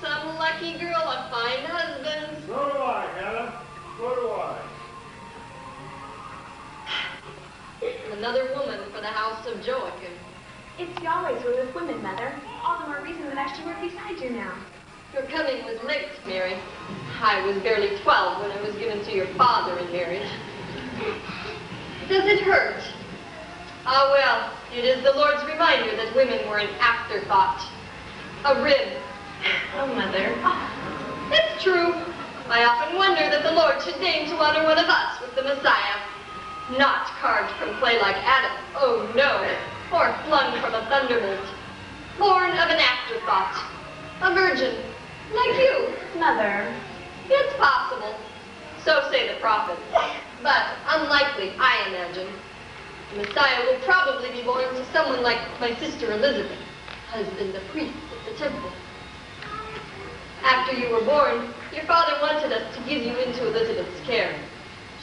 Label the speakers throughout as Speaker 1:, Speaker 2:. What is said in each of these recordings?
Speaker 1: some lucky girl a fine husband.
Speaker 2: So do I, Hannah. So do I.
Speaker 1: Another woman for the house of Joachim.
Speaker 3: It's you always were with women, Mother. All the more reason that I should work beside you now.
Speaker 1: Your coming was late, Mary. I was barely 12 when I was given to your father in marriage. Does it hurt? Ah, well, it is the Lord's reminder that women were an afterthought. A rib.
Speaker 3: Oh, Mother.
Speaker 1: It's true. I often wonder that the Lord should deign to honor one of us with the Messiah. Not carved from clay like Adam, oh no, or flung from a thunderbolt. Born of an afterthought. A virgin, like you.
Speaker 3: Mother.
Speaker 1: It's possible. So say the prophets. But unlikely, I imagine. The Messiah will probably be born to someone like my sister Elizabeth, husband the priest at the temple. After you were born, your father wanted us to give you into Elizabeth's care.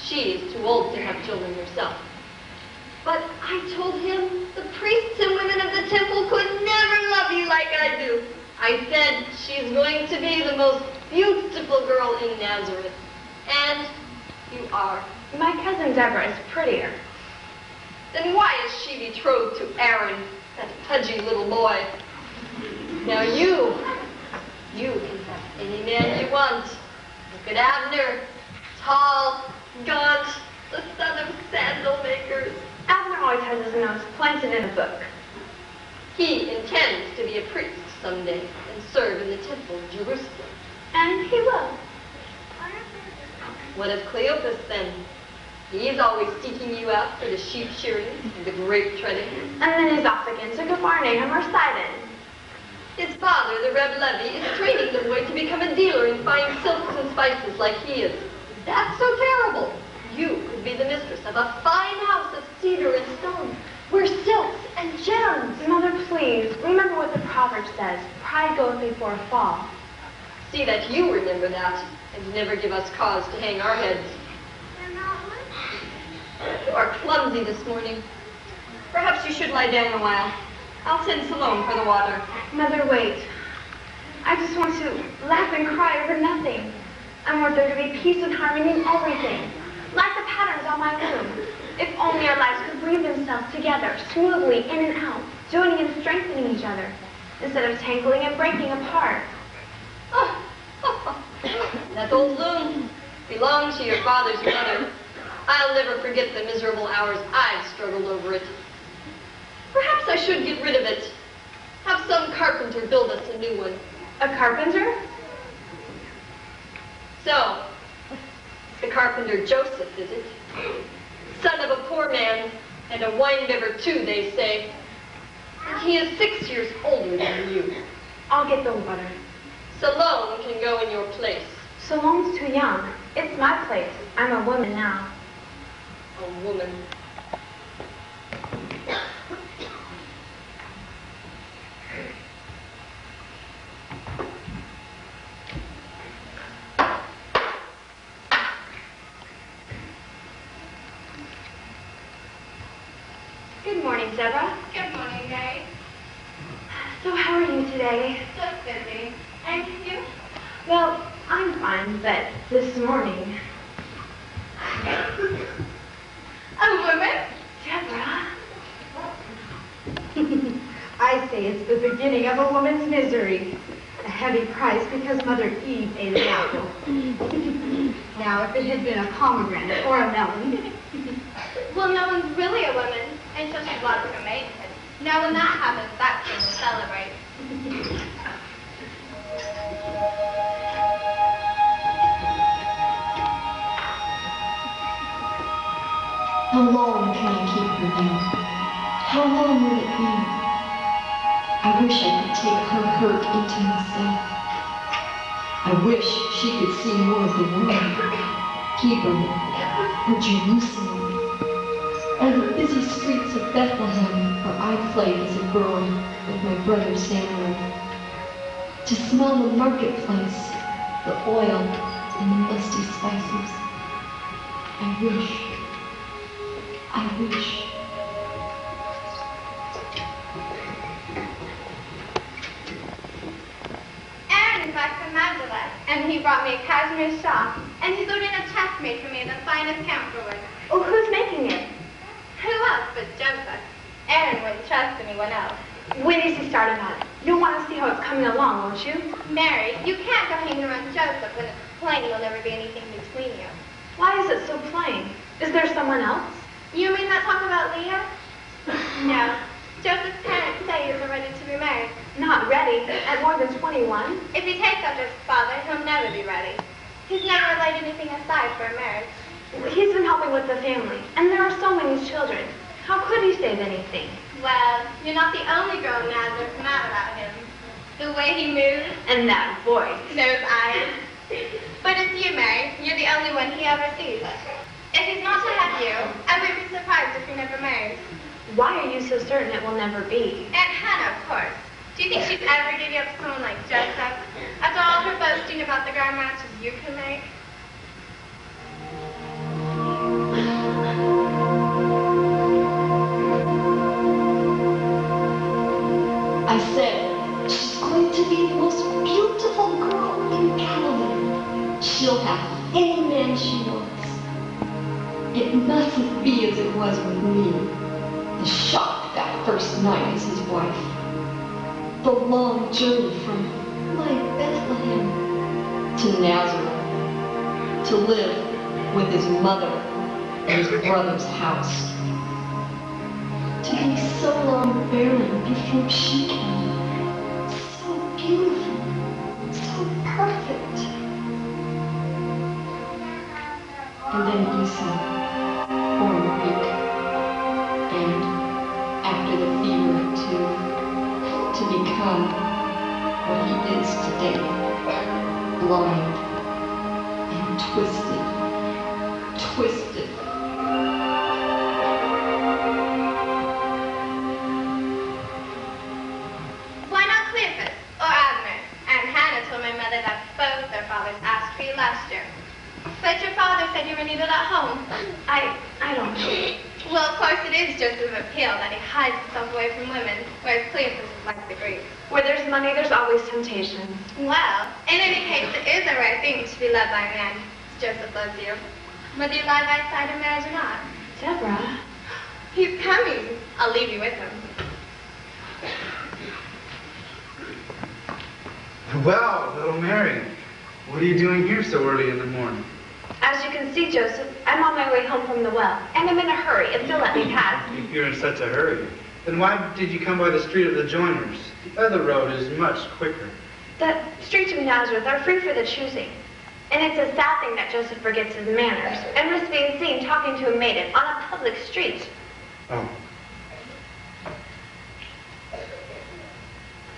Speaker 1: She is too old to have children herself. But I told him the priests and women of the temple could never love you like I do. I said she's going to be the most beautiful girl in Nazareth. And you are.
Speaker 3: My cousin Deborah is prettier.
Speaker 1: Then why is she betrothed to Aaron, that pudgy little boy? Now you can have any man you want. Look at Abner, tall, gaunt, the son of sandal makers.
Speaker 3: Abner always has his nose planted in a book.
Speaker 1: He intends to be a priest someday and serve in the temple of Jerusalem.
Speaker 3: And he will.
Speaker 1: What of Cleopas then? He's always seeking you out for the sheep shearing and the grape treading.
Speaker 3: And then he's off again to Capernaum or Sidon.
Speaker 1: His father, the Reb Levi, is training the boy to become a dealer in fine silks and spices like he is. That's so terrible. You could be the mistress of a fine house of cedar and stone, where silks and gems.
Speaker 3: Mother, please, remember what the proverb says. Pride goeth before a fall.
Speaker 1: See that you remember that, and never give us cause to hang our heads. You are clumsy this morning. Perhaps you should lie down a while. I'll send Salome for the water.
Speaker 3: Mother, wait. I just want to laugh and cry over nothing. I want there to be peace and harmony in everything. Like the patterns on my room. If only our lives could weave themselves together, smoothly in and out, joining and strengthening each other, instead of tangling and breaking apart.
Speaker 1: That old loom belonged to your father's mother. I'll never forget the miserable hours I've struggled over it. Perhaps I should get rid of it. Have some carpenter build us a new one.
Speaker 3: A carpenter?
Speaker 1: So, the carpenter Joseph, is it? Son of a poor man, and a winebibber too, they say. And he is 6 years older than you.
Speaker 3: I'll get the water.
Speaker 1: Salome can go in your place.
Speaker 3: Salome's too young. It's my place. I'm a woman now.
Speaker 1: A woman.
Speaker 3: Good morning, Deborah.
Speaker 4: Good morning, Mary.
Speaker 3: So how are you today?
Speaker 4: Just busy. And you?
Speaker 3: Well, I'm fine, but this morning...
Speaker 4: A woman?
Speaker 3: Deborah?
Speaker 5: I say it's the beginning of a woman's misery. A heavy price because Mother Eve ate an apple. Now, if it had been a pomegranate or a melon...
Speaker 4: Well, no one's really a woman until she's lost her maidhood. Now, when that happens, that's when we celebrate.
Speaker 6: How long can I keep her now? How long will it be? I wish I could take her hurt into myself. I wish she could see more of the world, Hebron, or Jerusalem, or the busy streets of Bethlehem where I played as a girl with my brother Samuel. To smell the marketplace, the oil, and the musty spices. I wish.
Speaker 4: And back from Magdala, and he brought me a cashmere shawl, and he's ordered a chest made for me in the finest camphor wood.
Speaker 3: Oh, who's making it?
Speaker 4: Who else but Joseph? Aaron wouldn't trust anyone else.
Speaker 3: When is he starting on it? You'll want to see how it's coming along, won't you?
Speaker 4: Mary, you can't go hanging around Joseph when it's plain there'll never be anything between you.
Speaker 3: Why is it so plain? Is there someone else?
Speaker 4: You mean not talk about Leah? No. Joseph's parents say he's ready to be married.
Speaker 3: Not ready? At more than 21?
Speaker 4: If he takes after his father, he'll never be ready. He's never laid anything aside for a marriage.
Speaker 3: He's been helping with the family, and there are so many children. How could he save anything?
Speaker 4: Well, you're not the only girl in Nazareth mad about him. The way he moves,
Speaker 3: And that voice.
Speaker 4: those eyes. But it's you, Mary. You're the only one he ever sees. If he's not to have you, I wouldn't be surprised if he never marries.
Speaker 3: Why are you so certain it will never be?
Speaker 4: Aunt Hannah, of course. Do you think she'd ever give you up to someone like Joseph? After all her boasting about the grand matches you can make?
Speaker 6: I said, she's going to be the most beautiful girl in Galilee. She'll have any man she wants. It mustn't be as it was with me. The shock that first night as his wife. The long journey from my Bethlehem to Nazareth. To live with his mother in his brother's house. To be so long barren before she came. So beautiful. So perfect. And then Esau. For a week, and after the fever to become what he is today, blind and twisted.
Speaker 4: Why not Cleopas or Abner? Aunt Hannah told my mother that both their fathers asked for you last year. But your father said you were needed at home.
Speaker 3: I don't know.
Speaker 4: Well, of course, it is just an appeal that he hides himself away from women, whereas Cleopas is like the Greeks.
Speaker 3: Where there's money, there's always temptation.
Speaker 4: Well, in any case, it is the right thing to be led by a man. Joseph loves you. Whether you lie by his side of marriage or not.
Speaker 3: Deborah.
Speaker 4: He's coming. I'll leave you with him.
Speaker 7: Well, little Mary, what are you doing here so early in the morning?
Speaker 3: As you can see, Joseph, I'm on my way home from the well, and I'm in a hurry if you'll let me pass.
Speaker 7: If you're in such a hurry, then why did you come by the street of the joiners? The other road is much quicker.
Speaker 3: The streets of Nazareth are free for the choosing. And it's a sad thing that Joseph forgets his manners and risks being seen talking to a maiden on a public street.
Speaker 7: Oh.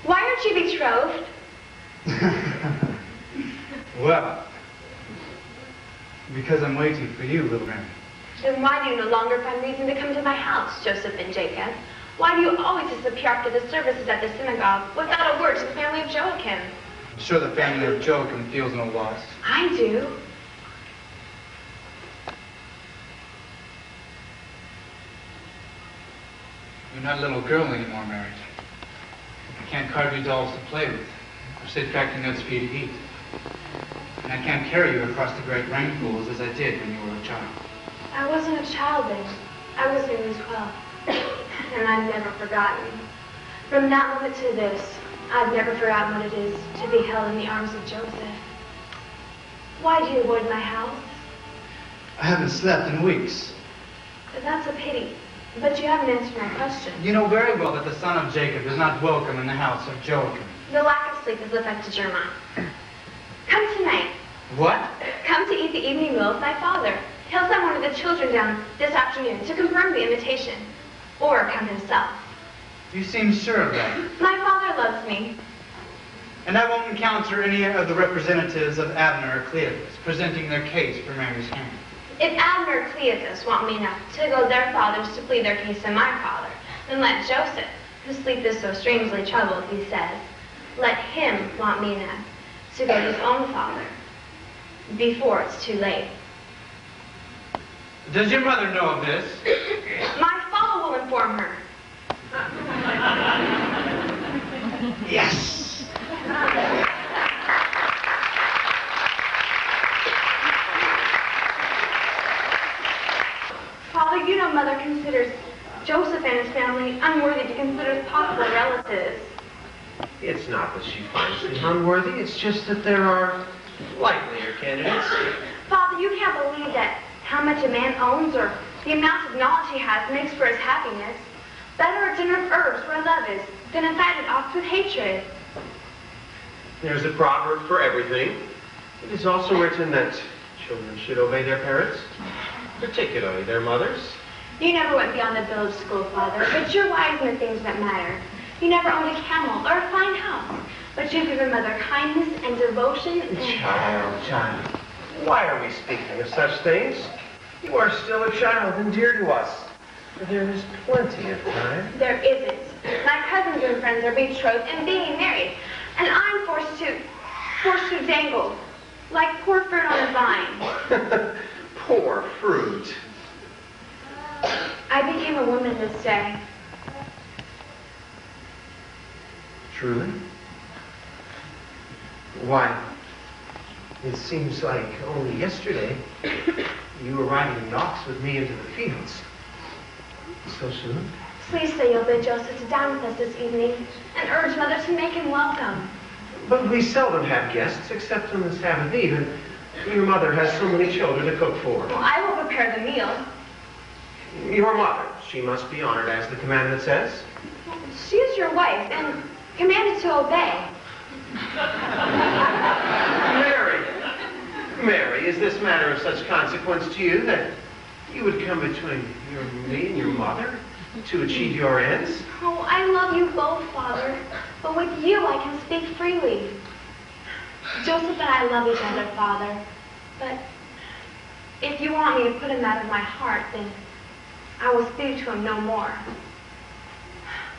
Speaker 3: Why aren't you betrothed?
Speaker 7: Well, because I'm waiting for you, little Mary.
Speaker 3: Then why do you no longer find reason to come to my house, Joseph and Jacob? Why do you always disappear after the services at the synagogue without a word to the family of Joachim?
Speaker 7: I'm sure the family of Joachim feels no loss.
Speaker 3: I do.
Speaker 7: You're not a little girl anymore, Mary. I can't carve you dolls to play with, or sit cracking nuts for you to eat. And I can't carry you across the great rain pools as I did when you were a child.
Speaker 3: I wasn't a child then. I was nearly 12. And I've never forgotten. From that moment to this, I've never forgotten what it is to be held in the arms of Joseph. Why do you avoid my house?
Speaker 7: I haven't slept in weeks.
Speaker 3: That's a pity. But you haven't answered my question.
Speaker 7: You know very well that the son of Jacob is not welcome in the house of Joachim.
Speaker 3: The lack of sleep has affected your mind. Come tonight.
Speaker 7: What?
Speaker 3: Come to eat the evening meal with my father. He'll send one of the children down this afternoon to confirm the invitation. Or come himself.
Speaker 7: You seem sure of that.
Speaker 3: My father loves me.
Speaker 7: And I won't encounter any of the representatives of Abner or Cleopas presenting their case for Mary's hand.
Speaker 3: If Abner or Cleopas want me enough to go their fathers to plead their case in my father, then let Joseph, whose sleep is so strangely troubled, he says, let him want me enough to go to his own father before it's too late.
Speaker 7: Does your mother know of this?
Speaker 3: My father will inform her.
Speaker 7: Yes!
Speaker 3: Joseph and his family unworthy to consider as possible relatives.
Speaker 8: It's not that she finds them unworthy. It's just that there are likelier candidates.
Speaker 3: Father, you can't believe that how much a man owns or the amount of knowledge he has makes for his happiness. Better a dinner of herbs where love is than a fatted ox with hatred.
Speaker 8: There's a proverb for everything. It is also written that children should obey their parents, particularly their mothers.
Speaker 3: You never went beyond the village school, Father, but you're wise in the things that matter. You never owned a camel or a fine house, but you give your mother kindness and devotion and...
Speaker 8: Child, why are we speaking of such things? You are still a child and dear to us. There is plenty of time.
Speaker 3: There isn't. My cousins and friends are betrothed and being married, and I'm forced to dangle like poor fruit on a vine.
Speaker 8: Poor fruit.
Speaker 3: I became a woman this day.
Speaker 8: Truly? Why, it seems like only yesterday you were riding the ox with me into the fields. So soon?
Speaker 3: Please say you'll bid Joseph to dine with us this evening and urge Mother to make him welcome.
Speaker 8: But we seldom have guests except on the Sabbath Eve, and your mother has so many children to cook for.
Speaker 3: Well, I will prepare the meal.
Speaker 8: Your mother, she must be honored as the commandment says.
Speaker 3: She is your wife and commanded to obey.
Speaker 8: Mary, is this matter of such consequence to you that you would come between me and your mother to achieve your ends?
Speaker 3: Oh, I love you both, Father, but with you I can speak freely. Joseph and I love each other, Father, but if you want me to put him out of my heart, then I will speak to him no more.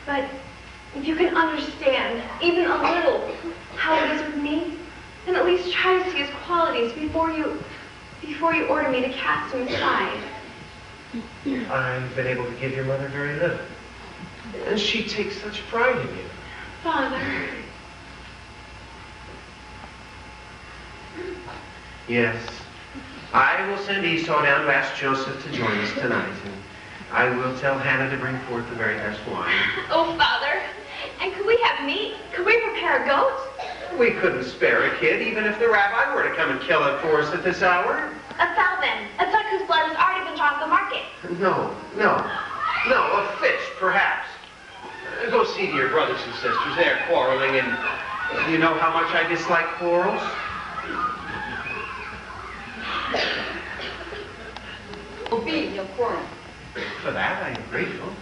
Speaker 3: But if you can understand, even a little, how it is with me, then at least try to see his qualities before you order me to cast him aside.
Speaker 8: I've been able to give your mother very little, and she takes such pride in you.
Speaker 3: Father.
Speaker 8: Yes. I will send Esau down to ask Joseph to join us tonight, and I will tell Hannah to bring forth the very best wine.
Speaker 3: Oh, Father, and could we have meat? Could we prepare a goat?
Speaker 8: We couldn't spare a kid, even if the rabbi were to come and kill it for us at this hour.
Speaker 3: A fowl, then. A duck whose blood has already been drawn from the market.
Speaker 8: No, a fish, perhaps. Go see to your brothers and sisters. They're quarreling, and you know how much I dislike quarrels?
Speaker 1: Obey your quarrel.
Speaker 8: For that, I am grateful.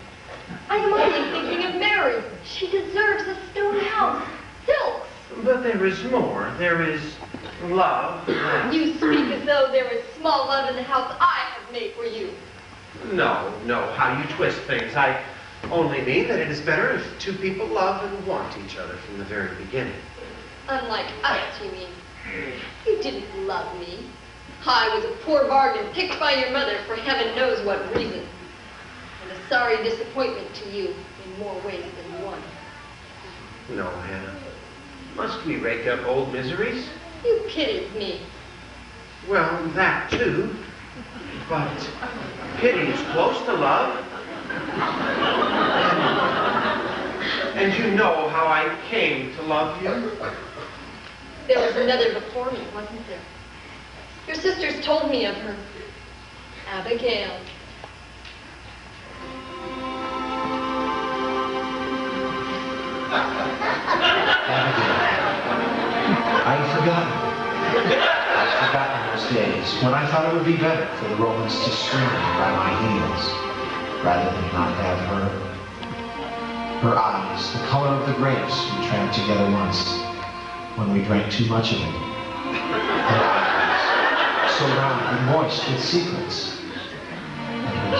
Speaker 1: I am only thinking of Mary. She deserves a stone house, silks.
Speaker 8: But there is more. There is love.
Speaker 1: You speak as though there is small love in the house I have made for you.
Speaker 8: No, how you twist things. I only mean that it is better if two people love and want each other from the very beginning.
Speaker 1: Unlike us, you mean. You didn't love me. I was a poor bargain picked by your mother for heaven knows what reason. And a sorry disappointment to you in more ways than one.
Speaker 8: No, Hannah. Must we rake up old miseries?
Speaker 1: You pitied me.
Speaker 8: Well, that too. But pity is close to love. And you know how I came to love you.
Speaker 1: There was another before me, wasn't there? Your sisters told me of her. Abigail.
Speaker 9: I'd forgotten those days when I thought it would be better for the Romans to string me by my heels rather than not have her. Her eyes, the color of the grapes we drank together once when we drank too much of it. Her eyes, so round and moist with secrets. And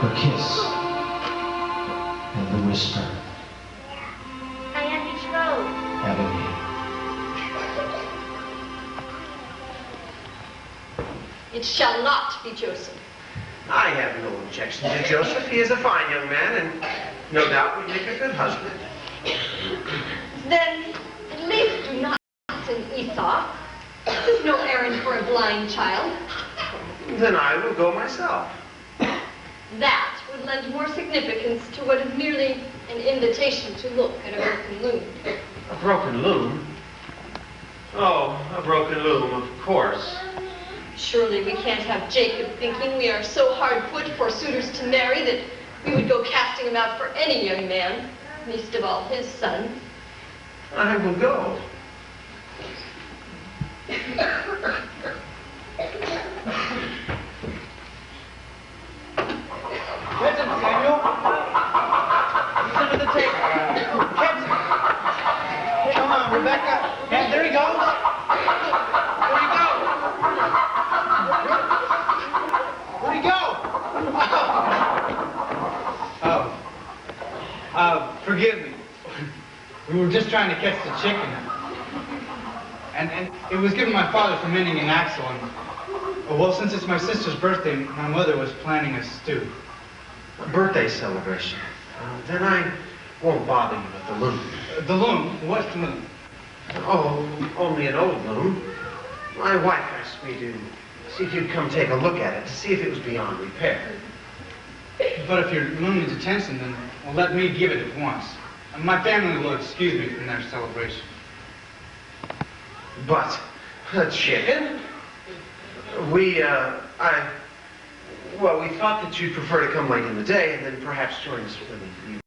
Speaker 9: her kiss, and the whisper.
Speaker 3: I am betrothed.
Speaker 9: Abigail.
Speaker 1: It shall not be Joseph.
Speaker 8: I have no objection to Joseph. He is a fine young man and no doubt would make a good husband.
Speaker 1: Then, at least do not send Esau. This is no errand for a blind child.
Speaker 8: Then I will go myself.
Speaker 1: That would would lend more significance to what is merely an invitation to look at a broken loom.
Speaker 8: A broken loom? Oh, a broken loom, of course.
Speaker 1: Surely we can't have Jacob thinking we are so hard put for suitors to marry that we would go casting him out for any young man, least of all his son.
Speaker 8: I will go.
Speaker 7: Kenton, Samuel. He's under the table. Kenton. Come on, Rebecca. Yeah, there he goes. Where'd he go? Where'd he go? Forgive me. We were just trying to catch the chicken. And it was given my father for mending an axle. And, well, since it's my sister's birthday, my mother was planning a stew.
Speaker 8: A birthday celebration. Then I won't bother you with the loom.
Speaker 7: The loom? What loom?
Speaker 8: Oh, only an old loom. My wife asked me to see if you'd come take a look at it, to see if it was beyond repair.
Speaker 7: But if your loom needs attention, then well, let me give it at once. And my family will excuse me from their celebration.
Speaker 8: But a chicken? We thought that you'd prefer to come late in the day and then perhaps join us for the evening.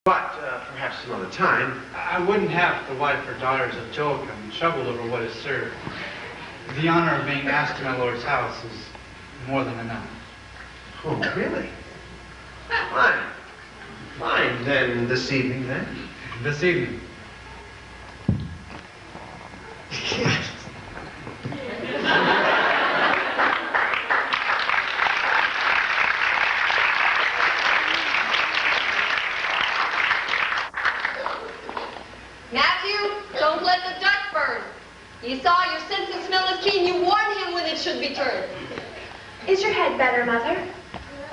Speaker 8: But perhaps some other time.
Speaker 7: I wouldn't have the wife or daughters of Joe come and trouble over what is served. The honor of being asked to my Lord's house is more than enough.
Speaker 8: Oh, really? Fine. Fine, then, this evening, then?
Speaker 7: This evening.
Speaker 1: Matthew, don't let the duck burn. You saw your sense and smell is keen. You warned him when it should be turned.
Speaker 3: Is your head better, Mother?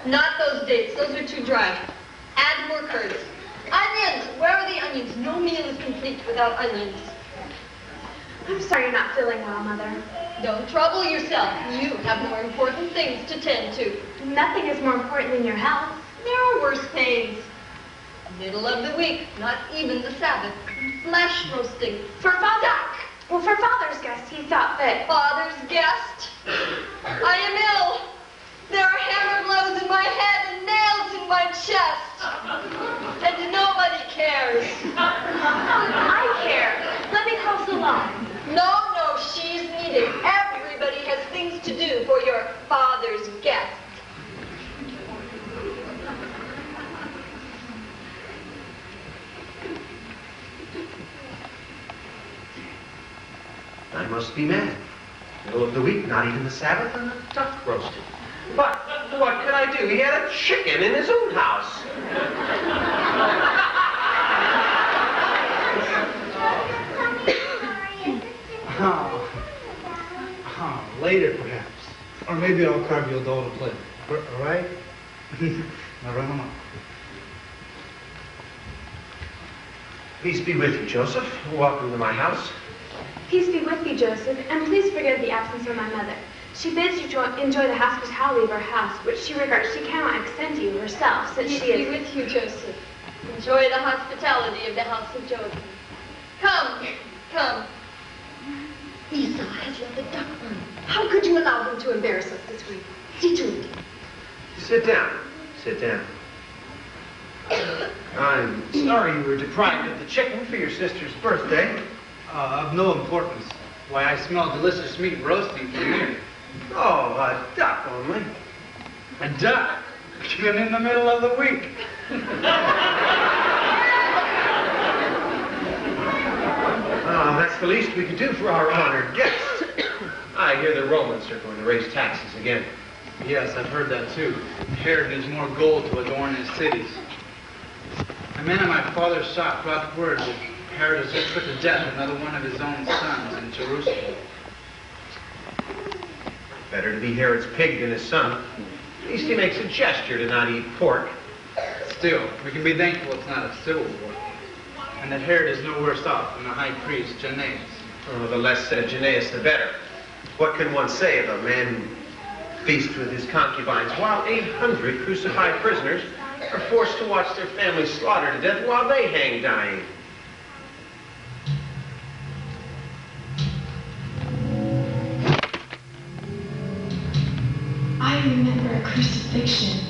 Speaker 1: Not those dates. Those are too dry. Add more curds. Onions! Where are the onions? No meal is complete without onions.
Speaker 3: I'm sorry you're not feeling well, Mother.
Speaker 1: Don't trouble yourself. You have more important things to tend to.
Speaker 3: Nothing is more important than your health.
Speaker 1: There are worse pains. Middle of the week, not even the Sabbath. Flesh roasting.
Speaker 3: For Father's guest, he thought that...
Speaker 1: Father's guest? I am ill. There are hammer blows in my head and nails in my chest. And nobody cares.
Speaker 3: I care. Let me cross along.
Speaker 1: No, she's needed. Everybody has things to do for your father's guest.
Speaker 8: I must be mad. Middle of the week, not even the Sabbath, and a duck roasted. But what could I do? He had a chicken in his own house.
Speaker 7: Later, perhaps. Or maybe I'll carve you a doll to play. All right? Now run along.
Speaker 8: Peace be with you, Joseph. Welcome to my house.
Speaker 3: Peace be with you, Joseph, and please forgive the absence of my mother. She bids you enjoy the hospitality of her house, which she regards she cannot extend to you herself, since she
Speaker 1: Peace be
Speaker 3: is...
Speaker 1: with you, Joseph. Enjoy the hospitality of the house of Joseph. Come. Esau has let the duck burn. How could you allow him to embarrass us this week? See to it.
Speaker 8: Sit down. I'm sorry you were deprived of the chicken for your sister's birthday.
Speaker 7: Of no importance. Why, I smell delicious meat roasting from here.
Speaker 8: Oh, a duck only.
Speaker 7: A duck? Even in the middle of the week.
Speaker 8: Oh, that's the least we could do for our honored guest. I hear the Romans are going to raise taxes again.
Speaker 7: Yes, I've heard that too. Herod needs more gold to adorn his cities. A man of my father's shop brought word that Herod has just put to death another one of his own sons in Jerusalem.
Speaker 8: Better to be Herod's pig than his son. At least he makes a gesture to not eat pork.
Speaker 7: Still, we can be thankful it's not a civil war. And that Herod is no worse off than the high priest, Jannaeus.
Speaker 8: Oh, the less said Jannaeus, the better. What can one say of a man who feast with his concubines, while 800 crucified prisoners are forced to watch their families slaughtered to death while they hang dying.
Speaker 6: I remember a crucifixion.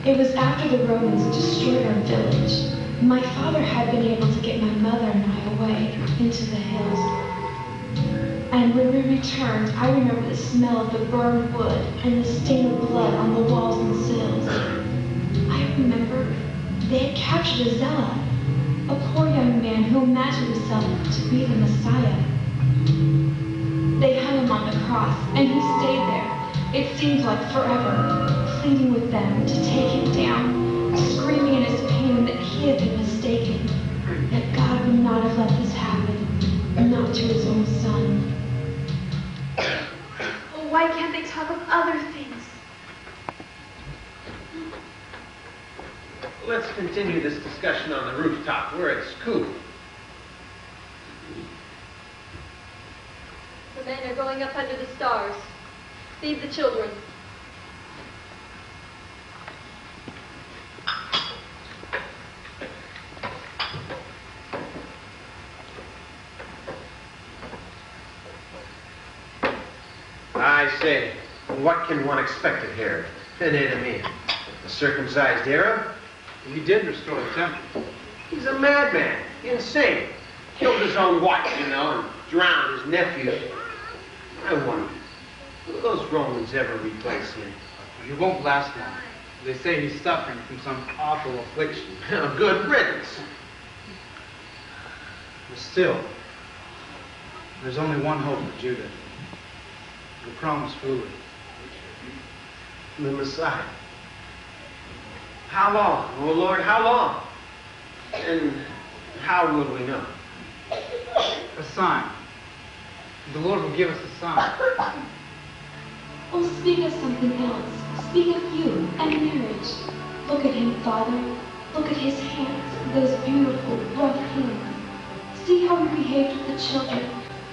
Speaker 6: It was after the Romans destroyed our village. My father had been able to get my mother and I away into the hills. And when we returned, I remember the smell of the burned wood and the stain of blood on the walls and sills. I remember they had captured a zealot, a poor young man who imagined himself to be the Messiah. They hung him on the cross, and he stayed there. It seemed like forever, pleading with them to take him down, screaming in his pain that he had been mistaken, that God would not have let this happen, not to his own son.
Speaker 3: Well, why can't they talk of other things?
Speaker 8: Let's continue this discussion on the rooftop where it's cool.
Speaker 1: The men are going up under the stars. Feed the children.
Speaker 8: I say, what can one expect of Herod, an enemy? A circumcised Arab?
Speaker 7: He did restore the temple.
Speaker 8: He's a madman, insane. Killed his own wife, and drowned his nephew. I wonder, will those Romans ever replace him?
Speaker 7: He won't last long. They say he's suffering from some awful affliction.
Speaker 8: Good riddance.
Speaker 7: But still, there's only one hope for Judah. The promised ruler.
Speaker 8: The Messiah. How long, oh Lord, how long? And how will we know?
Speaker 7: A sign. The Lord will give us a sign.
Speaker 6: Oh, speak of something else. Speak of you and marriage. Look at him, Father. Look at his hands, those beautiful, rough hands. See how he behaved with the children,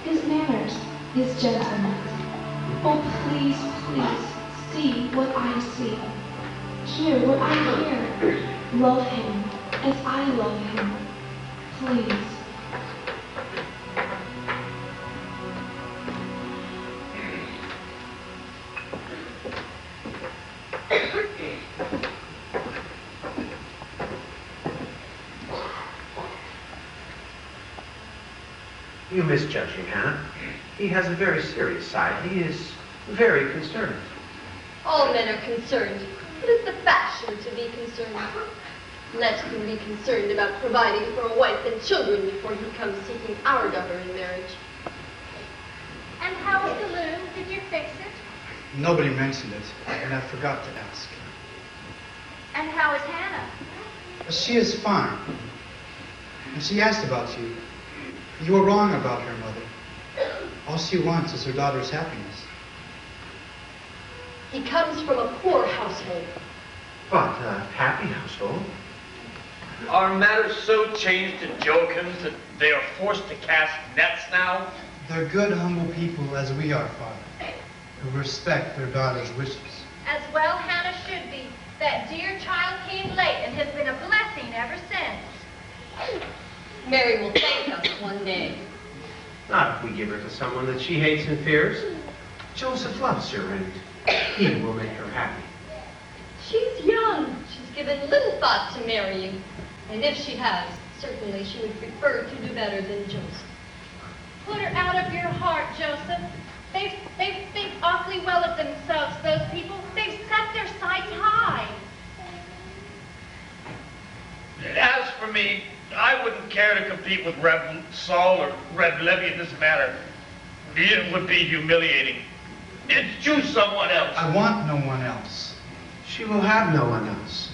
Speaker 6: his manners, his gentleness. Oh, please, please, see what I see. Hear what I hear. Love him as I love him. Please.
Speaker 8: You misjudge him, Hannah. He has a very serious side. He is very concerned.
Speaker 1: All men are concerned. It is the fashion to be concerned. Let him be concerned about providing for a wife and children before he comes seeking our daughter in marriage.
Speaker 4: And how was the loom? Did you fix it?
Speaker 7: Nobody mentioned it, and I forgot to ask.
Speaker 4: And how is Hannah?
Speaker 7: She is fine. And she asked about you. You were wrong about her, Mother. All she wants is her daughter's happiness.
Speaker 1: He comes from a poor household.
Speaker 8: But a happy household.
Speaker 2: Are matters so changed in Joachim's that they are forced to cast nets now?
Speaker 7: They're good, humble people as we are, Father, who respect their daughter's wishes.
Speaker 4: As well Hannah should be. That dear child came late and has been a blessing ever since.
Speaker 1: Mary will thank us one day.
Speaker 8: Not if we give her to someone that she hates and fears. Joseph loves her, and he will make her happy.
Speaker 1: She's young. She's given little thought to marrying. And if she has, certainly she would prefer to do better than Joseph.
Speaker 4: Put her out of your heart, Joseph. They think awfully well of themselves, those people. They've set their sights high.
Speaker 2: As for me, I wouldn't care to compete with Reb Saul or Reb Levi in this matter. It would be humiliating. Choose someone else.
Speaker 7: I want no one else.
Speaker 8: She will have no one else.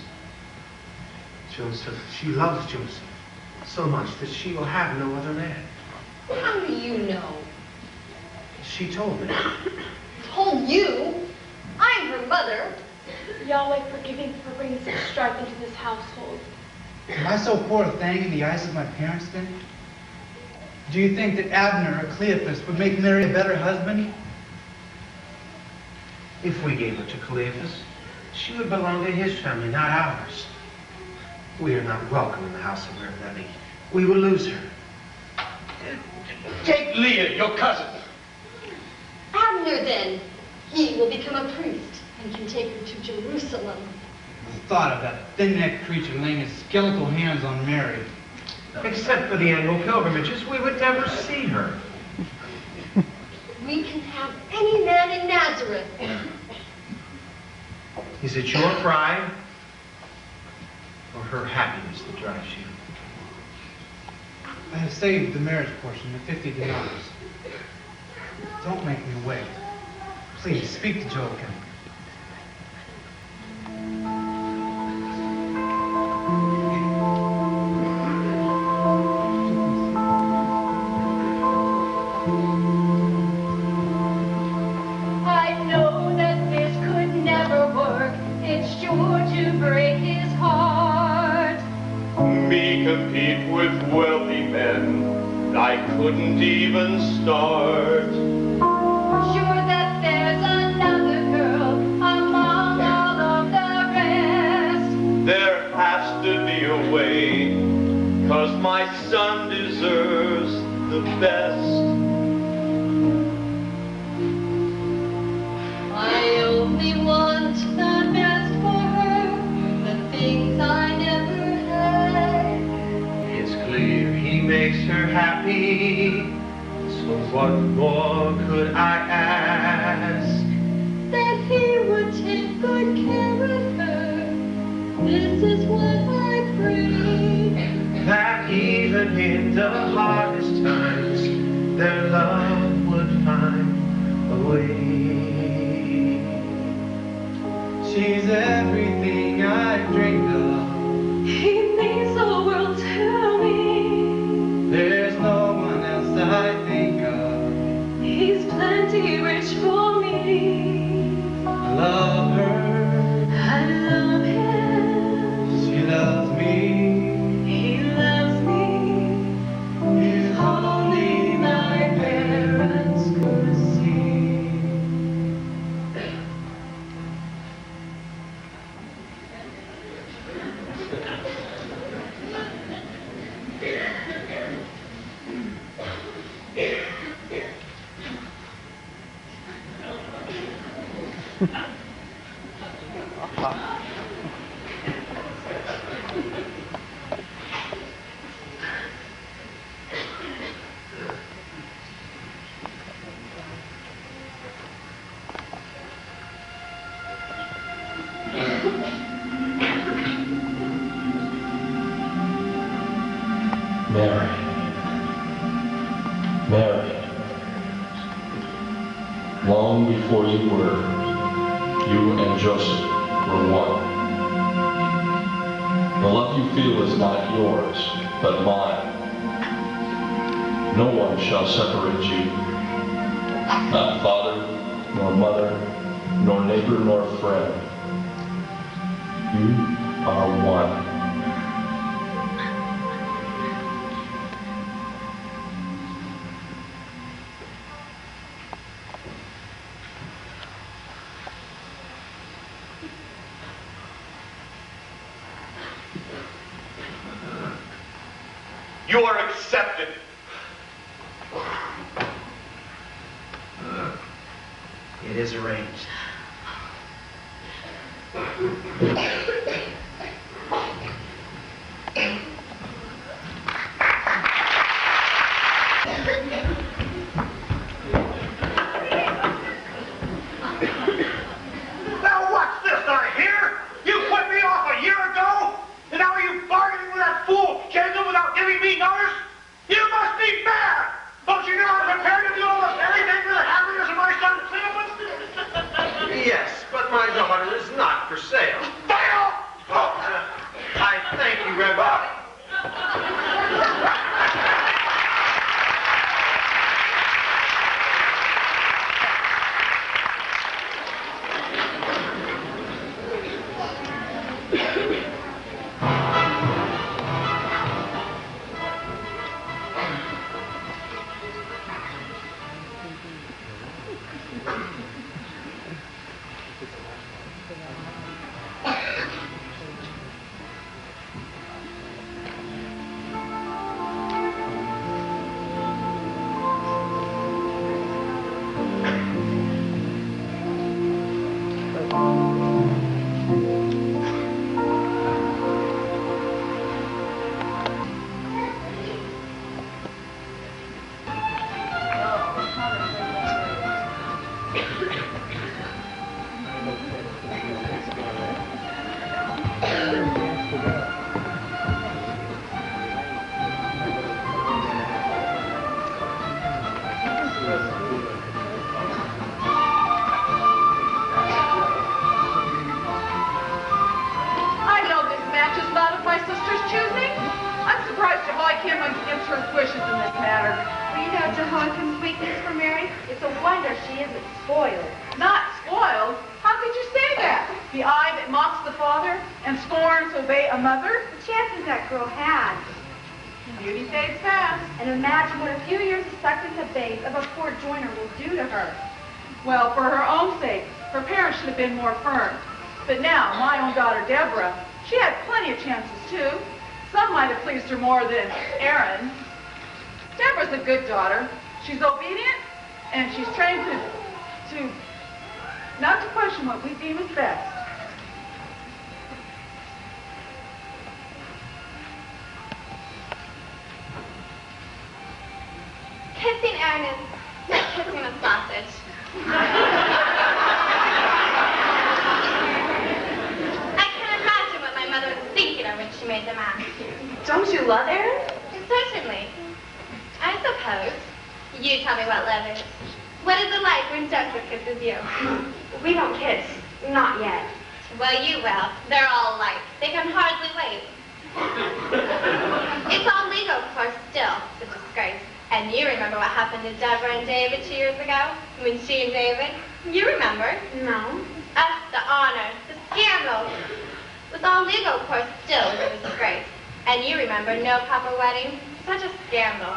Speaker 8: Joseph, she loves Joseph so much that she will have no other man.
Speaker 1: How do you know?
Speaker 8: She told me.
Speaker 1: Told you? I'm her mother.
Speaker 3: Yahweh, forgive me for bringing such strife into this household.
Speaker 7: Am I so poor a thing in the eyes of my parents, then? Do you think that Abner or Cleopas would make Mary a better husband?
Speaker 8: If we gave her to Cleophas, she would belong to his family, not ours. We are not welcome in the house of Reb Levi. We will lose her.
Speaker 2: Take Leah, your cousin.
Speaker 1: Abner, then. He will become a priest and can take her to Jerusalem.
Speaker 7: The thought of that thin-necked creature laying his skeletal hands on Mary.
Speaker 8: Except for the annual pilgrimages, we would never see her.
Speaker 1: We can have any man in Nazareth.
Speaker 8: Is it your pride or her happiness that drives you?
Speaker 7: I have saved the marriage portion of 50 dinars. Don't make me wait. Please, speak to Joachim.
Speaker 10: I know that this could never work. It's sure to break his heart.
Speaker 11: Me compete with wealthy men, I couldn't even start.
Speaker 10: Sure that there's another girl among all of the rest.
Speaker 11: There has to be a way, 'cause my son deserves the best.
Speaker 1: I only want the best for her, the things I never had.
Speaker 8: It's clear he makes her happy, so what more could I ask?
Speaker 1: That he would take good care of her. This is what I pray.
Speaker 8: That even in the hardest times, their love would find a way.
Speaker 7: She's everything I've dreamed of.
Speaker 10: He means the world to me.
Speaker 7: There's no one else I think of.
Speaker 10: He's plenty rich for me.
Speaker 7: I love her.
Speaker 10: I love him.
Speaker 7: She loves me.
Speaker 10: He loves me.
Speaker 7: If only my parents could see.
Speaker 9: Mary. Mary. Long before you were, you and Joseph were one. The love you feel is not yours, but mine. No one shall separate you. Not father, nor mother, nor neighbor, nor friend. You are one.
Speaker 2: You are accepted.
Speaker 8: It is arranged.
Speaker 2: Now what's this I hear? You put me off a year ago, and now are you bargaining with that fool Jacob without giving me notice? You must be mad! Don't you know I'm prepared to do almost anything for the happiness of my son Cleophas?
Speaker 8: Yes, but my daughter is not for sale.
Speaker 2: Fail!
Speaker 8: I thank you, Rebbe.
Speaker 3: weakness for Mary? It's a wonder she isn't spoiled.
Speaker 12: Not spoiled? How could you say that? The eye that mocks the father and scorns to obey a mother?
Speaker 3: The chances that girl had.
Speaker 12: Beauty fades fast.
Speaker 3: And imagine what a few years of suckling the babes of a poor joiner will do to her.
Speaker 12: Well, for her own sake, her parents should have been more firm. But now, my own daughter, Deborah, she had plenty of chances, too. Some might have pleased her more than Aaron. Deborah's a good daughter. She's obedient, and she's trained to not to question what we deem as best.
Speaker 4: Kissing Aaron is like kissing a sausage. I can imagine what my mother was thinking of when she made them ask.
Speaker 3: Don't you love Aaron?
Speaker 4: Certainly. I suppose. You tell me what love is. What is it like when Joseph kisses you?
Speaker 3: We don't kiss. Not yet.
Speaker 4: Well, you will. They're all alike. They can hardly wait. It's all legal, of course, still. It's a disgrace. And you remember what happened to Deborah and David 2 years ago? When she and David? You remember?
Speaker 3: No.
Speaker 4: The honor, the scandal. It was all legal, of course, still. It was a disgrace. And you remember, no proper wedding? Such a scandal.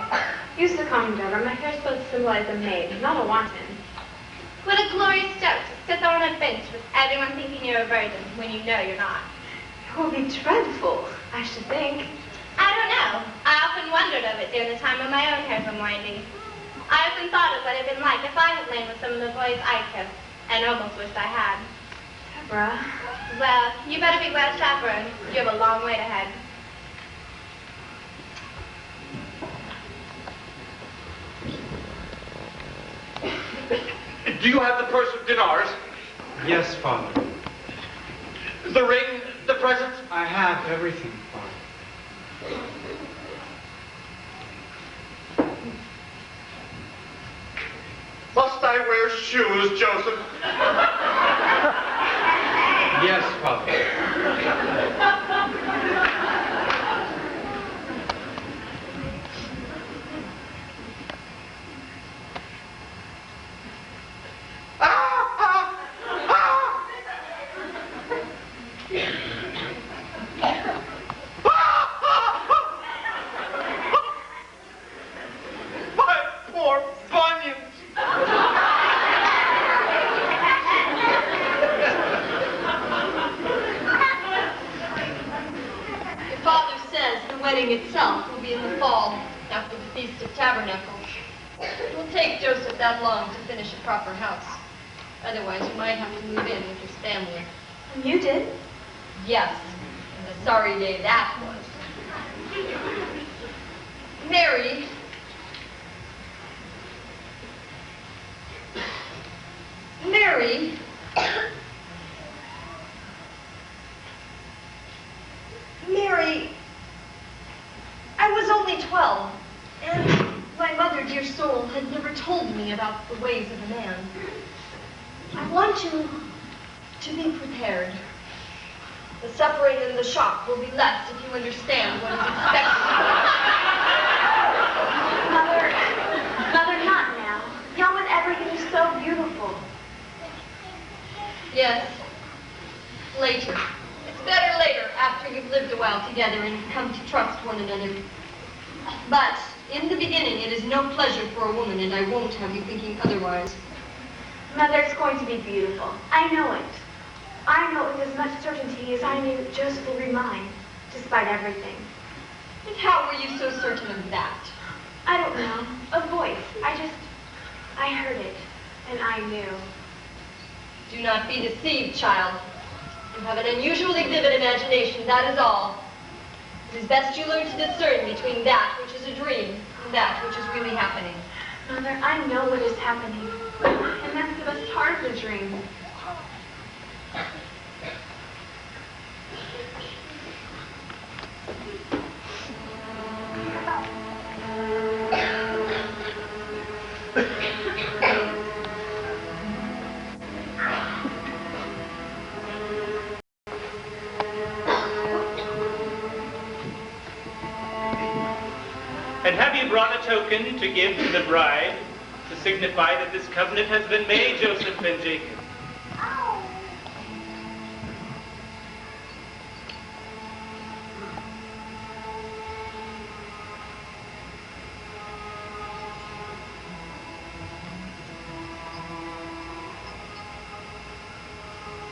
Speaker 3: Used to call me Deborah. My hair's supposed to symbolize a maid, not a wanton.
Speaker 4: What a glorious joke to sit there on a bench with everyone thinking you're a virgin when you know you're not.
Speaker 3: It will be dreadful, I should think.
Speaker 4: I don't know. I often wondered of it during the time when my own hairs were winding. I often thought of what it had been like if I had lain with some of the boys I kissed, and almost wished I had.
Speaker 3: Deborah.
Speaker 4: Well, you better be well chaperoned. You have a long way ahead.
Speaker 2: Do you have the purse of dinars?
Speaker 7: Yes, Father.
Speaker 2: The ring, the presents?
Speaker 7: I have everything, Father.
Speaker 2: Must I wear shoes, Joseph?
Speaker 7: Yes, Father.
Speaker 1: Itself will be in the fall, after the Feast of Tabernacles. It will take Joseph that long to finish a proper house. Otherwise, you might have to move in with his family.
Speaker 3: And you did?
Speaker 1: Yes, and a sorry day that was. Mary. Mary. Mary. I was only 12, and my mother, dear soul, had never told me about the ways of a man. I want you to be prepared. The suffering and the shock will be less if you understand what is expected.
Speaker 3: Mother, not now. Not when everything is so beautiful.
Speaker 1: Yes, later. It's better later, after you've lived a while together and come to trust one another. But in the beginning, it is no pleasure for a woman, and I won't have you thinking otherwise.
Speaker 3: Mother, it's going to be beautiful. I know it. I know it with as much certainty as I knew that Joseph will be mine, despite everything.
Speaker 1: And how were you so certain of that?
Speaker 3: I don't know. A voice. I heard it, and I knew.
Speaker 1: Do not be deceived, child. You have an unusually vivid imagination, that is all. It is best you learn to discern between that which is a dream and that which is really happening.
Speaker 3: Mother, I know what is happening, and that's the best part of the dream.
Speaker 13: And have you brought a token to give to the bride? to signify that this covenant has been made, Joseph and Jacob.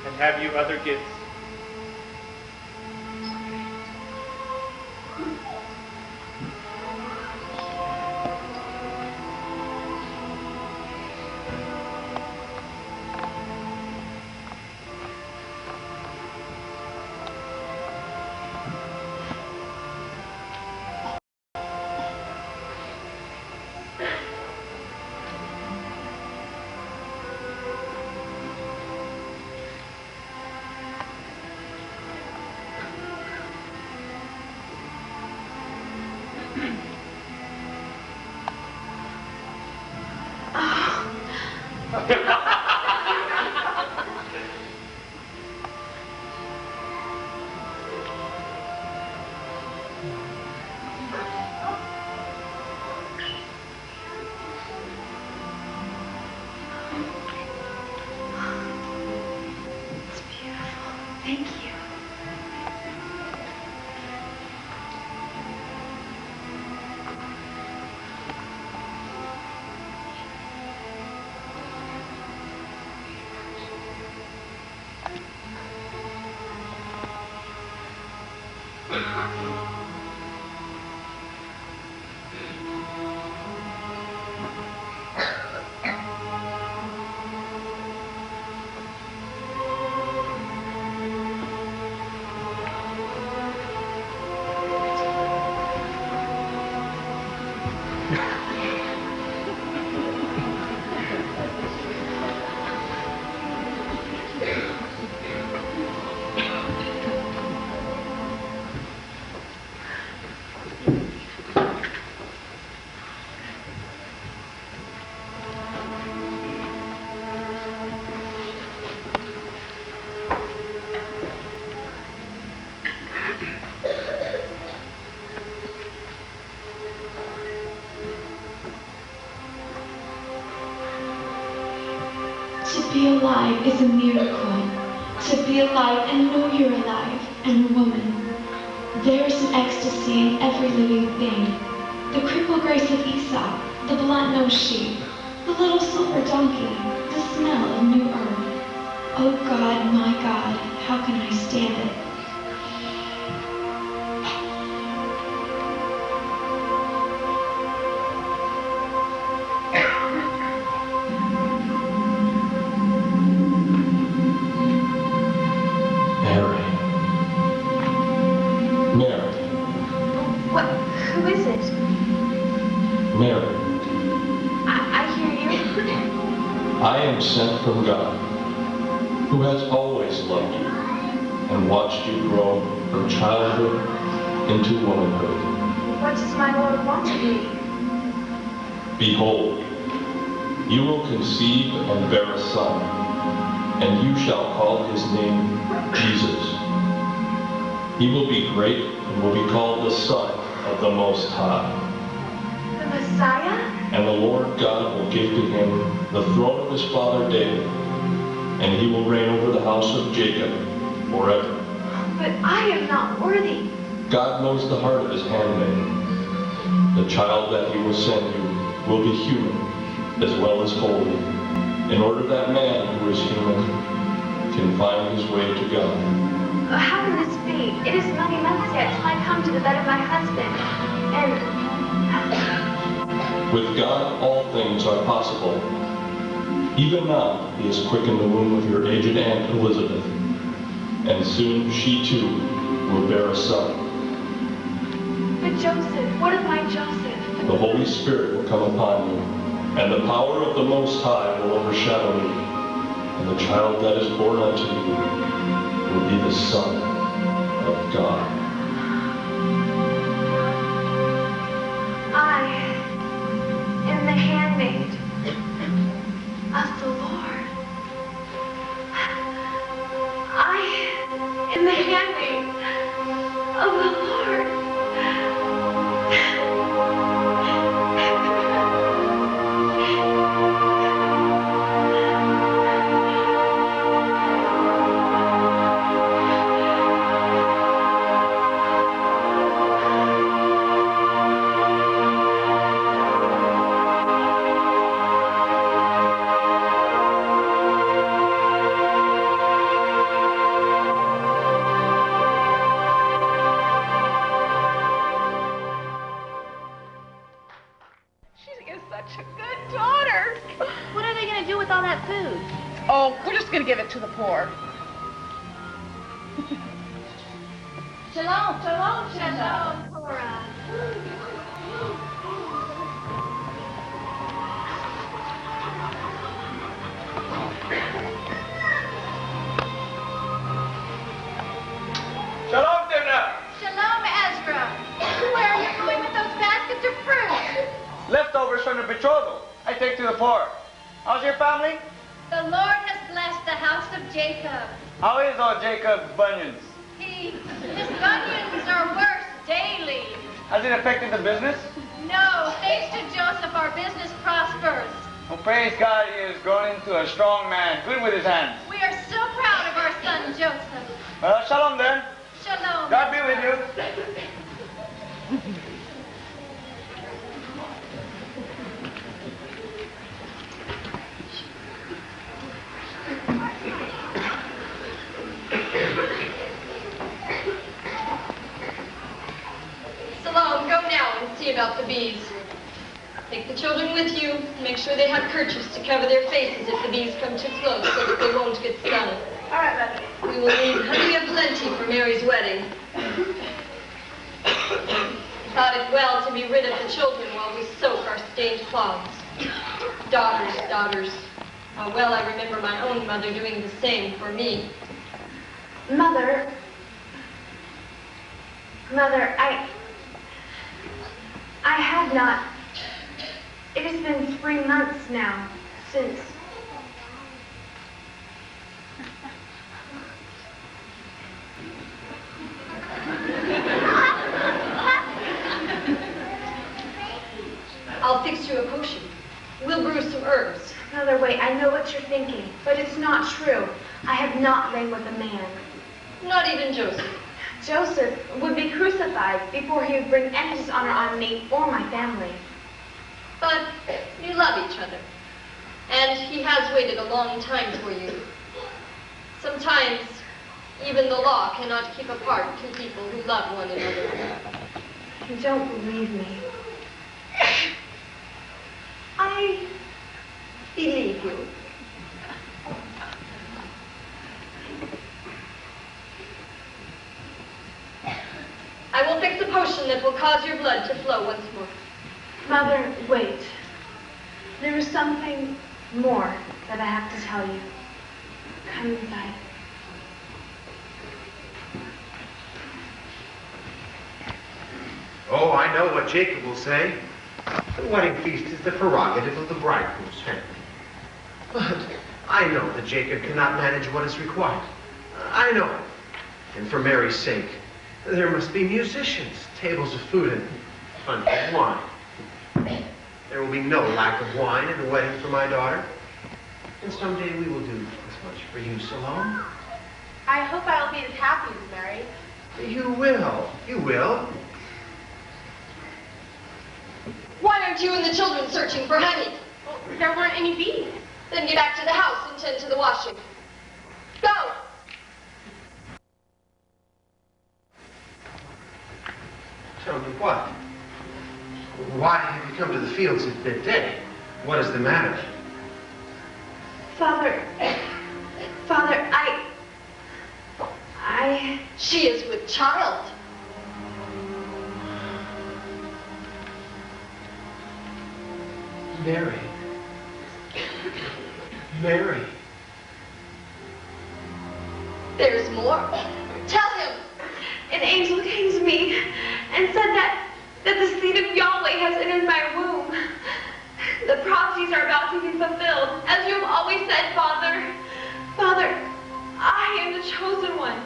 Speaker 13: And have you other gifts?
Speaker 3: Thank you.
Speaker 6: To be alive is a miracle. To be alive and know you're alive and a woman. There's an ecstasy in every living thing. The crippled grace of Esau, the blunt-nosed sheep, the little silver donkey, the smell of new earth. Oh God, my God, how can I stand it?
Speaker 14: Sent from God, who has always loved you and watched you grow from childhood into womanhood.
Speaker 3: What does my Lord want to be?
Speaker 14: Behold, you will conceive and bear a son, and you shall call his name Jesus. He will be great and will be called the Son of the Most High.
Speaker 3: The Messiah?
Speaker 14: And the Lord God will give to him the throne of his father David, and he will reign over the house of Jacob forever.
Speaker 3: But I am not worthy.
Speaker 14: God knows the heart of his handmaid. The child that he will send you will be human as well as holy, in order that man who is human can find his way to God.
Speaker 3: How can this be? It is many months yet till I come to the bed of my husband, and...
Speaker 14: With God, all things are possible. Even now, he has quickened the womb of your aged aunt Elizabeth, and soon she too will bear a son.
Speaker 3: But Joseph, what of my Joseph?
Speaker 14: The Holy Spirit will come upon you, and the power of the Most High will overshadow you, and the child that is born unto you will be the Son of God.
Speaker 3: The handmaid of the Lord. I am the handmaid of the Lord.
Speaker 4: all that food?
Speaker 12: Oh, we're just going to give it to the poor.
Speaker 4: Shalom, shalom, shalom.
Speaker 3: Cora.
Speaker 11: Shalom, Timna.
Speaker 10: Shalom, Ezra. Where are you going with those baskets of fruit?
Speaker 13: Leftovers from the betrothal. I take to the poor. How's your family?
Speaker 10: The Lord has blessed the house of Jacob.
Speaker 13: How is old Jacob's bunions?
Speaker 10: His bunions are worse daily.
Speaker 13: Has it affected the business?
Speaker 10: No, thanks to Joseph, our business prospers.
Speaker 13: Oh, praise God, he has grown into a strong man, good with his hands.
Speaker 10: We are so proud of our son Joseph.
Speaker 13: Well, shalom then.
Speaker 10: Shalom.
Speaker 13: God be with you.
Speaker 1: Salome, go now and see about the bees. Take the children with you and make sure they have kerchiefs to cover their faces if the bees come too close so that they won't get stung.
Speaker 3: All right, Mother.
Speaker 1: We will need honey aplenty for Mary's wedding. Thought it well to be rid of the children while we soak our stained cloths. Daughters, daughters. How well I remember my own mother doing the same for me.
Speaker 3: Mother, I have not. It has been 3 months now since.
Speaker 1: I'll fix you a potion. We'll brew some herbs.
Speaker 3: Mother, wait, I know what you're thinking, but it's not true. I have not lain with a man.
Speaker 1: Not even Joseph.
Speaker 3: Joseph would be crucified before he would bring any dishonor on me or my family.
Speaker 1: But you love each other. And he has waited a long time for you. Sometimes, even the law cannot keep apart two people who love one another.
Speaker 3: You don't believe me.
Speaker 1: I believe you. I will fix a potion that will cause your blood to flow once more.
Speaker 3: Mother, wait. There is something more that I have to tell you. Come inside.
Speaker 8: Oh, I know what Jacob will say. The wedding feast is the prerogative of the bridegroom's family. But I know that Jacob cannot manage what is required. I know it. And for Mary's sake, there must be musicians, tables of food, and plenty of wine. There will be no lack of wine in the wedding for my daughter. And someday we will do as much for you, Salome.
Speaker 4: I hope I'll be as happy as Mary.
Speaker 8: You will. You will.
Speaker 1: Why aren't you and the children searching for honey?
Speaker 4: Well, there weren't any bees.
Speaker 1: Then get back to the house and tend to the washing. Go!
Speaker 8: Tell me what? Why have you come to the fields at midday? What is the matter?
Speaker 3: Father,
Speaker 1: She is with child.
Speaker 8: Mary. Mary.
Speaker 1: There's more. Tell him.
Speaker 3: An angel came to me and said that the seed of Yahweh has entered my womb. The prophecies are about to be fulfilled, as you have always said, Father. Father, I am the chosen one.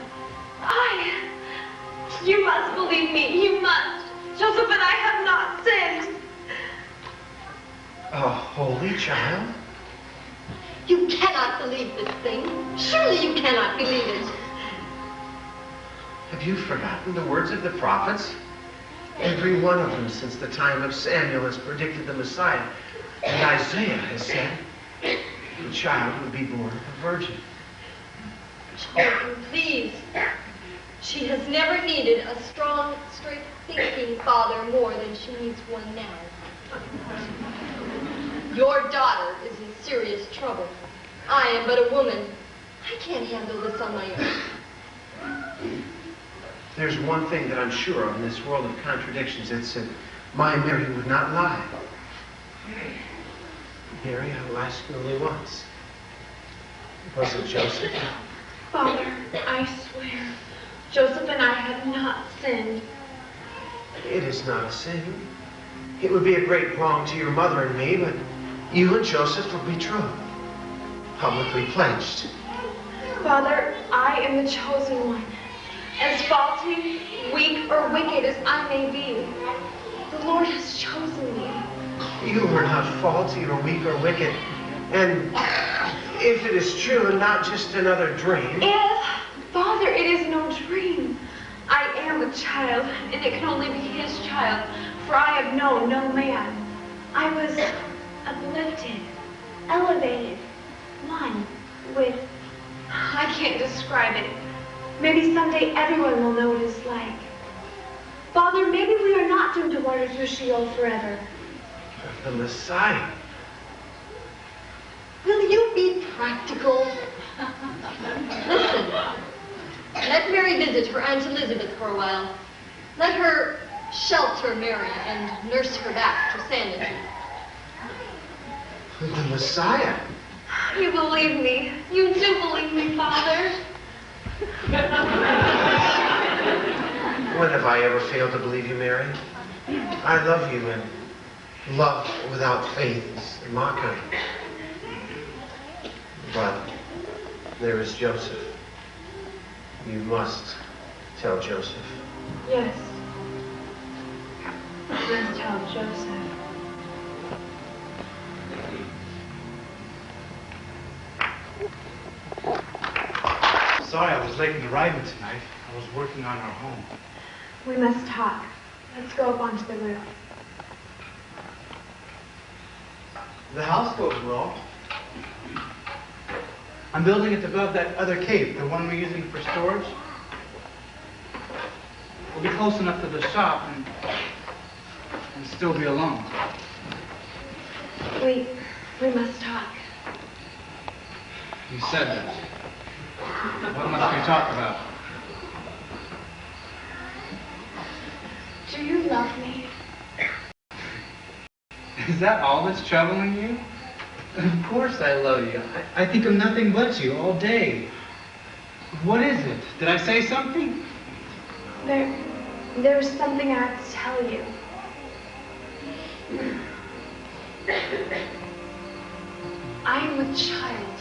Speaker 3: You must believe me. You must. Joseph and I have not sinned.
Speaker 8: A holy child?
Speaker 1: You cannot believe this thing. Surely you cannot believe it.
Speaker 8: Have you forgotten the words of the prophets? Every one of them since the time of Samuel has predicted the Messiah. And Isaiah has said the child would be born a virgin.
Speaker 1: Children, please. She has never needed a strong, straight-thinking father more than she needs one now. Your daughter is as serious trouble. I am but a woman. I can't handle this on my own.
Speaker 8: There's one thing that I'm sure of in this world of contradictions. It's that my Mary would not lie. Mary, I will ask you only once. Was it Joseph?
Speaker 3: Father, I swear, Joseph and I have not sinned.
Speaker 8: It is not a sin. It would be a great wrong to your mother and me, but you and Joseph were betrothed, publicly pledged.
Speaker 3: Father, I am the chosen one. As faulty, weak, or wicked as I may be, the Lord has chosen me.
Speaker 8: You are not faulty or weak or wicked. And if it is true and not just another dream...
Speaker 3: Father, it is no dream. I am a child, and it can only be his child, for I have known no man. I was uplifted, elevated, one with... I can't describe it. Maybe someday everyone will know what it's like. Father, maybe we are not doomed to wander through Sheol forever.
Speaker 8: The Messiah.
Speaker 1: Will you be practical? Listen, let Mary visit her Aunt Elizabeth for a while. Let her shelter Mary and nurse her back to sanity.
Speaker 8: The Messiah?
Speaker 3: You believe me. You do believe me, Father.
Speaker 8: When have I ever failed to believe you, Mary? I love you, and love without faith is a mockery. But there is Joseph. You must tell Joseph.
Speaker 3: Yes. Let's tell Joseph.
Speaker 7: Sorry I was late in arriving tonight. I was working on our home.
Speaker 3: We must talk. Let's go up onto the roof.
Speaker 7: The house goes well. I'm building it above that other cave, the one we're using for storage. We'll be close enough to the shop and still be alone.
Speaker 3: We must talk.
Speaker 7: You said that. What must we talk about?
Speaker 3: Do you love me?
Speaker 7: Is that all that's troubling you? Of course I love you. I think of nothing but you all day. What is it? Did I say something?
Speaker 3: There was something I have to tell you. I am a child.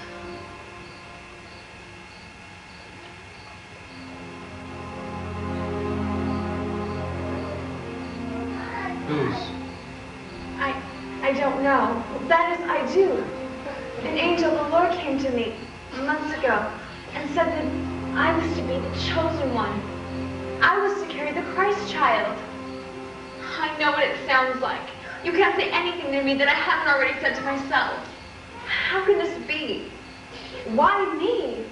Speaker 7: Whose?
Speaker 3: I don't know. That is, I do. An angel of the Lord came to me months ago and said that I was to be the chosen one. I was to carry the Christ child. I know what it sounds like. You can't say anything to me that I haven't already said to myself. How can this be? Why me?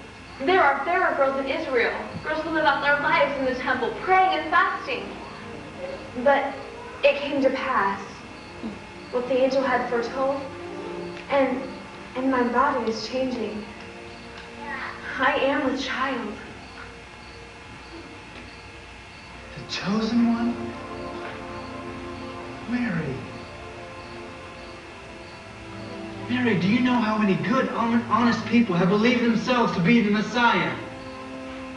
Speaker 3: There are girls in Israel, girls who live out their lives in the temple, praying and fasting. But it came to pass, what the angel had foretold, and my body is changing. I am a child.
Speaker 7: The chosen one? Mary. Mary, do you know how many good, honest people have believed themselves to be the Messiah?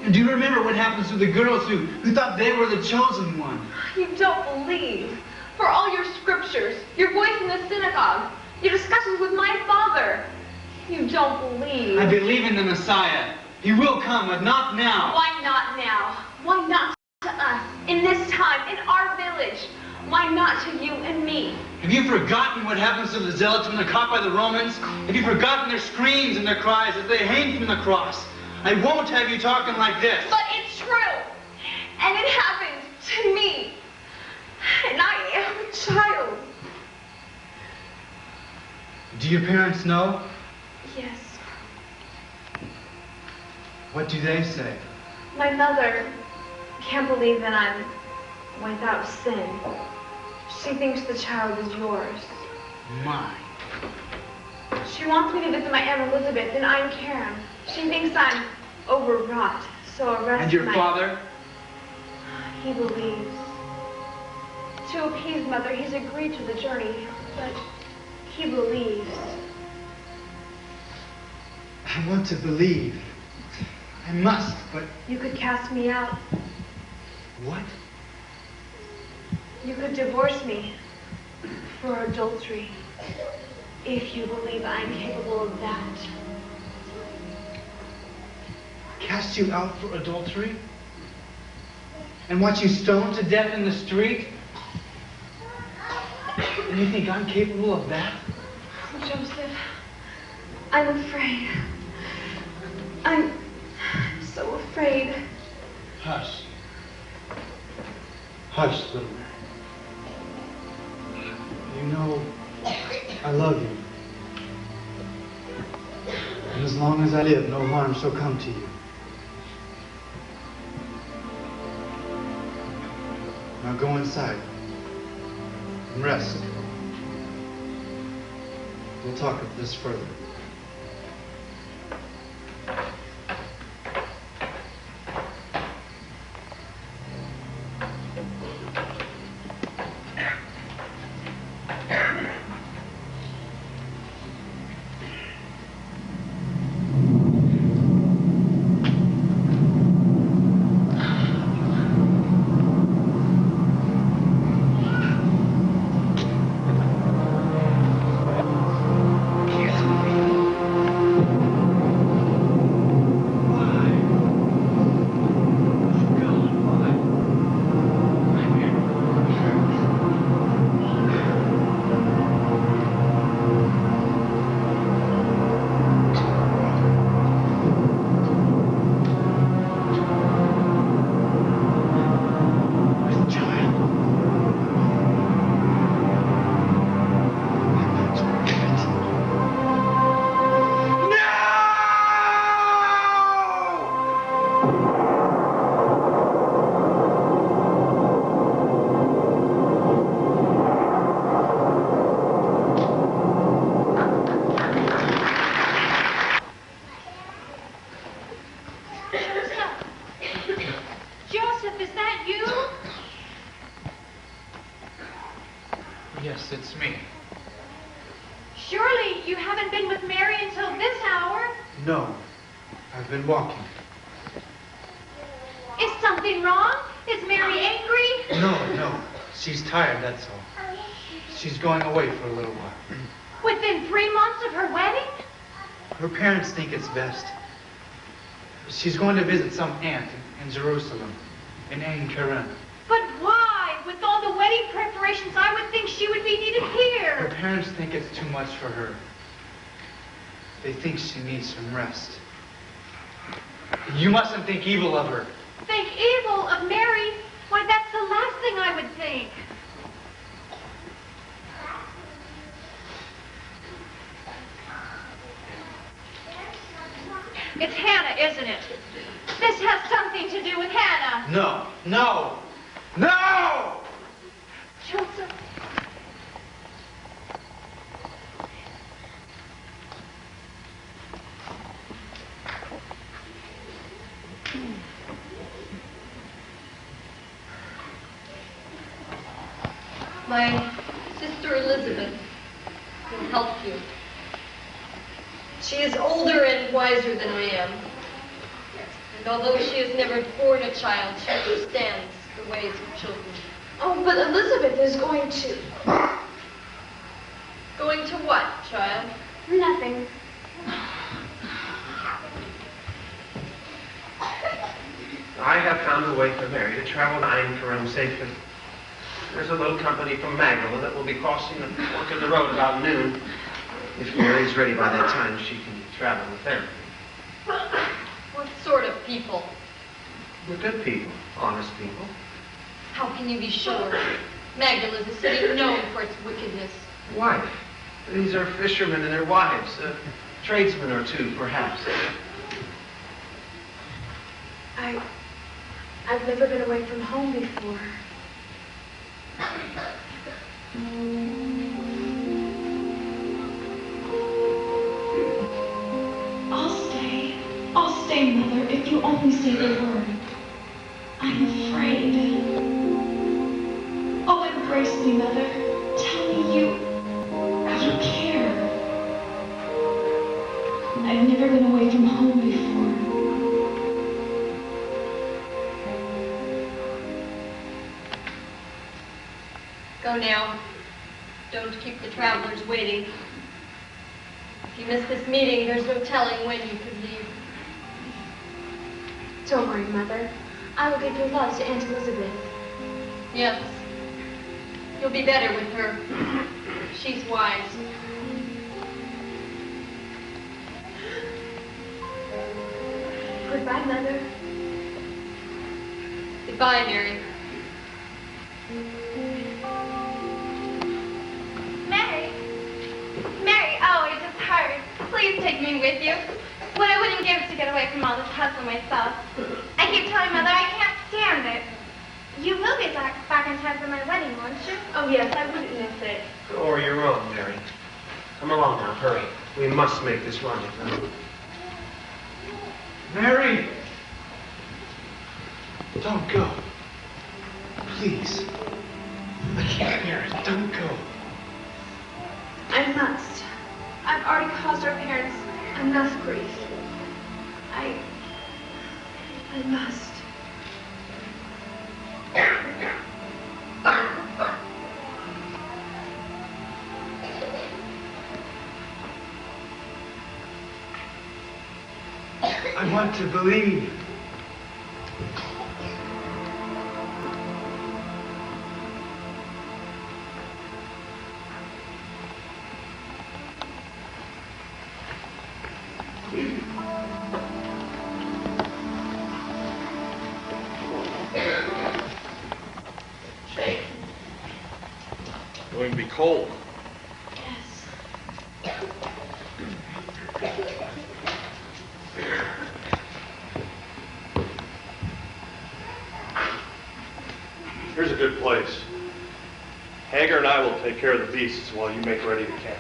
Speaker 7: And do you remember what happens to the girls who thought they were the chosen one?
Speaker 3: You don't believe. For all your scriptures, your voice in the synagogue, your discussions with my father, you don't believe.
Speaker 7: I believe in the Messiah. He will come, but not now.
Speaker 3: Why not now? Why not to us, in this time, in our village? Why not to you and me?
Speaker 7: Have you forgotten what happens to the zealots when they're caught by the Romans? Have you forgotten their screams and their cries as they hang from the cross? I won't have you talking like this.
Speaker 3: But it's true. And it happened to me. And I am a child.
Speaker 7: Do your parents know?
Speaker 3: Yes.
Speaker 7: What do they say?
Speaker 3: My mother can't believe that I'm without sin. She thinks the child is yours.
Speaker 7: Mine.
Speaker 3: She wants me to visit my Aunt Elizabeth in Ein Karam. She thinks I'm overwrought, so a rest
Speaker 7: And your
Speaker 3: might...
Speaker 7: father?
Speaker 3: He believes. To appease Mother, he's agreed to the journey, but he believes.
Speaker 7: I want to believe. I must, but...
Speaker 3: You could cast me out.
Speaker 7: What?
Speaker 3: You could divorce me for adultery, if you believe I'm capable of that.
Speaker 7: Cast you out for adultery? And want you stoned to death in the street? And you think I'm capable of that?
Speaker 3: Joseph, I'm afraid. I'm so afraid.
Speaker 7: Hush. Hush, little man. You know, I love you. And as long as I live, no harm shall come to you. Now go inside and rest. We'll talk of this further. Yes, it's me.
Speaker 3: Surely you haven't been with Mary until this hour?
Speaker 7: No, I've been walking.
Speaker 3: Is something wrong? Is Mary angry?
Speaker 7: No. She's tired, that's all. She's going away for a little while.
Speaker 3: Within 3 months of her wedding?
Speaker 7: Her parents think it's best. She's going to visit some aunt in Jerusalem, in Ein Karam.
Speaker 3: But why? With all the wedding preparations, I would think she would be needed here.
Speaker 7: Her parents think it's too much for her. They think she needs some rest. You mustn't think evil of her.
Speaker 3: Think evil of Mary? Why, that's the last thing I would think. It's Hannah, isn't it? This has something to do with Hannah.
Speaker 7: No!
Speaker 3: Joseph.
Speaker 1: My sister Elizabeth will help you. She is older and wiser than I am. And although she has never borne a child, she understands the ways of children.
Speaker 3: Oh, but Elizabeth is going to...
Speaker 1: Going to what, child?
Speaker 3: Nothing.
Speaker 8: I have found a way for Mary to travel to Ein Karam safely. There's a little company from Magdala that will be crossing the fork of the road about noon. If Mary's ready by that time, she can travel with them.
Speaker 1: What sort of people?
Speaker 8: We're good people, honest people.
Speaker 1: How can you be sure? Magdala is a city known for its wickedness.
Speaker 8: Wife. These are fishermen and their wives. A tradesman or two, perhaps.
Speaker 3: I've never been away from home before.
Speaker 6: only say the word, I'm afraid. Oh, embrace me, Mother. Tell me you care. I've never been away from home before.
Speaker 1: Go now. Don't keep the travelers waiting. If you miss this meeting, there's no telling when you could leave.
Speaker 3: Don't worry, Mother. I will give your loves to Aunt Elizabeth.
Speaker 1: Yes. You'll be better with her. She's wise.
Speaker 3: Goodbye, Mother.
Speaker 1: Goodbye, Mary.
Speaker 4: Mary? Mary, oh, it just hurts. Please take me with you. What I wouldn't give to get away from all this hustle myself. I keep telling Mother I can't stand it. You will be back in time for my wedding, won't you?
Speaker 3: Oh, yes, I wouldn't miss it.
Speaker 8: Oh, you're wrong, Mary. Come along now, hurry. We must make this rendezvous.
Speaker 9: Mary! Don't go. Please. I can't bear it. Don't go.
Speaker 3: I must. I've already caused our parents enough grief. I must.
Speaker 9: I want to believe.
Speaker 11: Going to be cold. Here's a good place. Hagar and I will take care of the beasts while you make ready to camp.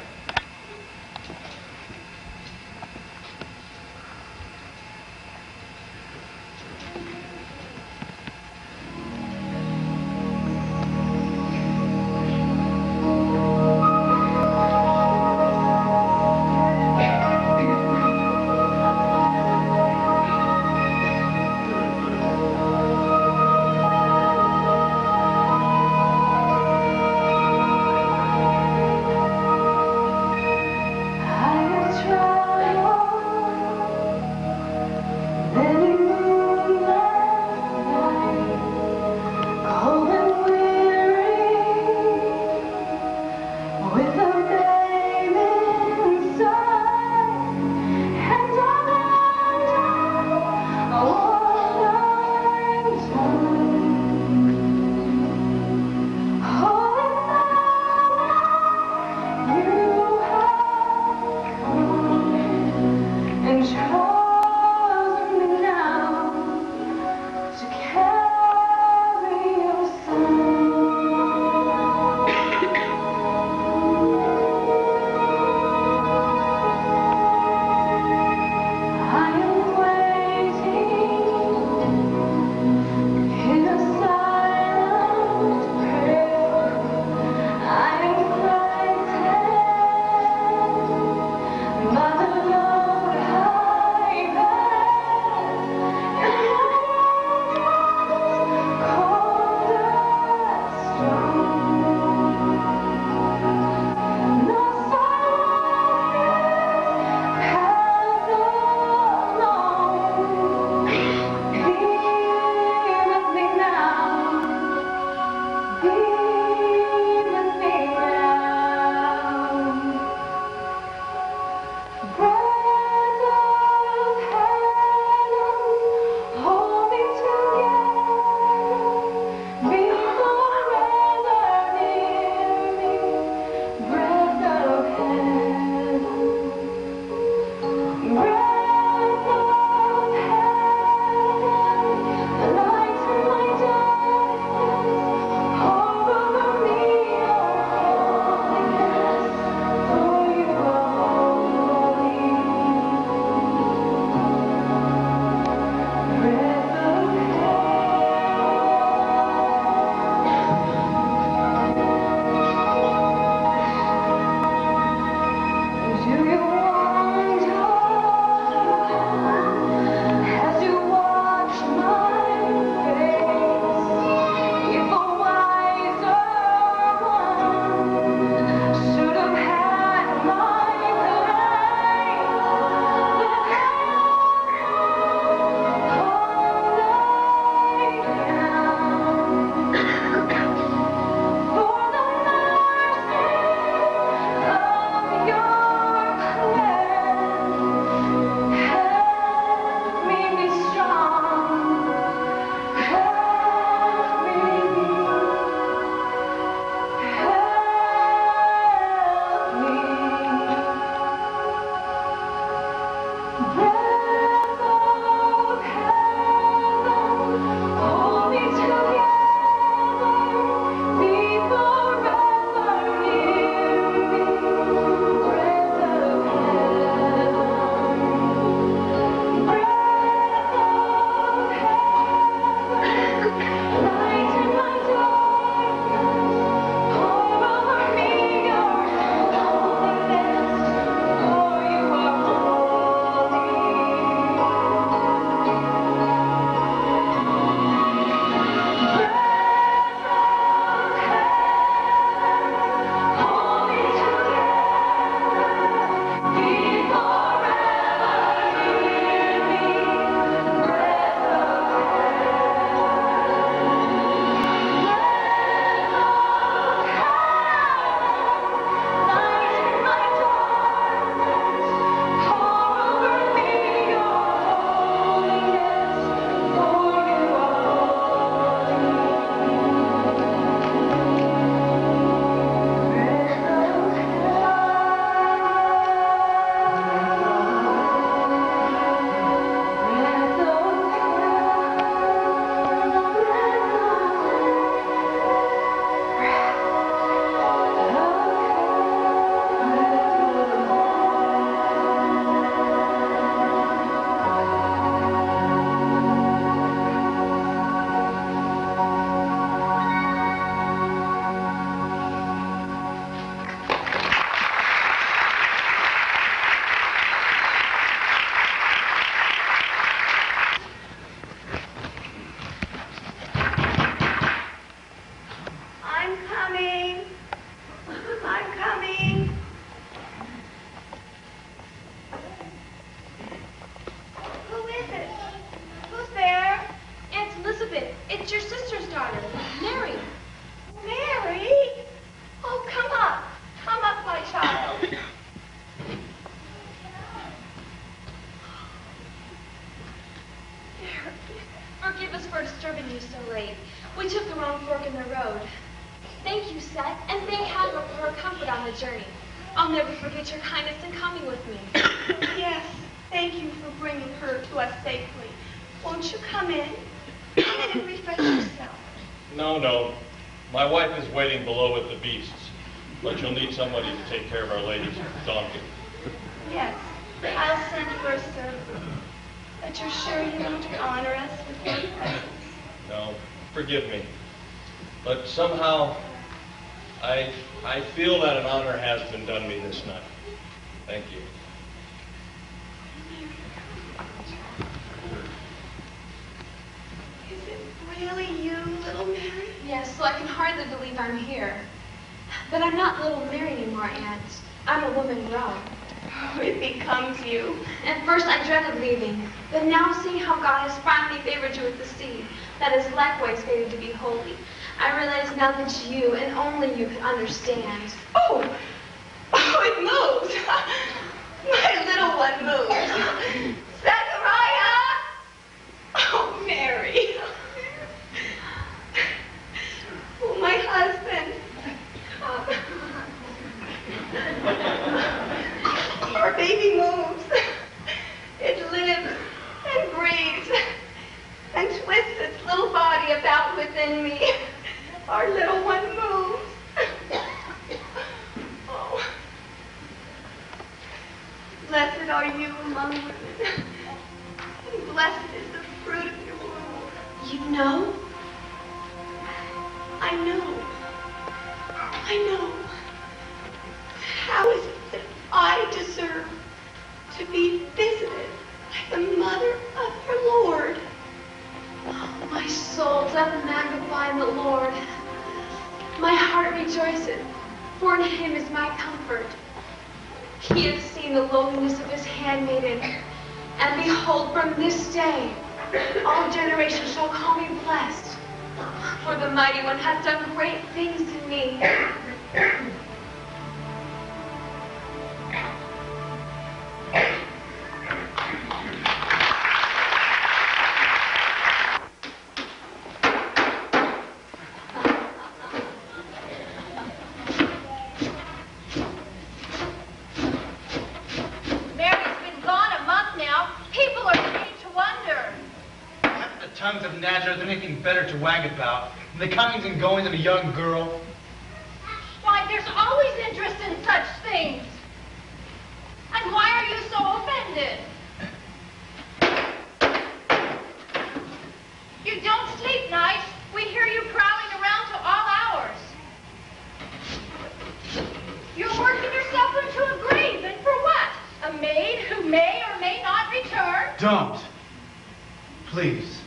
Speaker 3: for disturbing you so late. We took the wrong fork in the road. Thank you, Seth, and thank Hagler for her comfort on the journey. I'll never forget your kindness in coming with me.
Speaker 15: Yes, thank you for bringing her to us safely. Won't you come in? Come in and refresh yourself.
Speaker 11: No. My wife is waiting below with the beasts. But you'll need somebody to take care of our lady's donkey.
Speaker 15: Yes, I'll send for a servant. But you're sure you want to honor us with your presence?
Speaker 11: No, forgive me. But somehow, I feel that an honor has been done me this night. Thank you.
Speaker 15: Is it really you, little Mary?
Speaker 3: Yes, so I can hardly believe I'm here. But I'm not little Mary anymore, Aunt. I'm a woman grown.
Speaker 15: Oh, it becomes you.
Speaker 3: At first I dreaded leaving, but now seeing how God has finally favored you with the seed that is likewise fated to be holy, I realize now that you and only you could understand.
Speaker 15: Oh, it moves. My little one moves. Zechariah! Oh, Mary. Oh, my husband. Our baby moves. It lives and breathes and twists its little body about within me. Our little one moves. Oh. Blessed are you among women. And blessed is the fruit of your womb.
Speaker 3: You know?
Speaker 15: I know. How is it that I deserve to be visited by the mother of our Lord?
Speaker 3: Oh, my soul doth magnify in the Lord. My heart rejoiceth, for in him is my comfort. He hath seen the lowliness of his handmaiden, and behold, from this day all generations shall call me blessed, for the mighty one hath done great things in me.
Speaker 7: Anything better to wag about than the comings and goings of a young girl?
Speaker 10: Why, there's always interest in such things. And why are you so offended? You don't sleep nights. We hear you prowling around till all hours. You're working yourself into a grave, and for what? A maid who may or may not return?
Speaker 7: Don't. Please.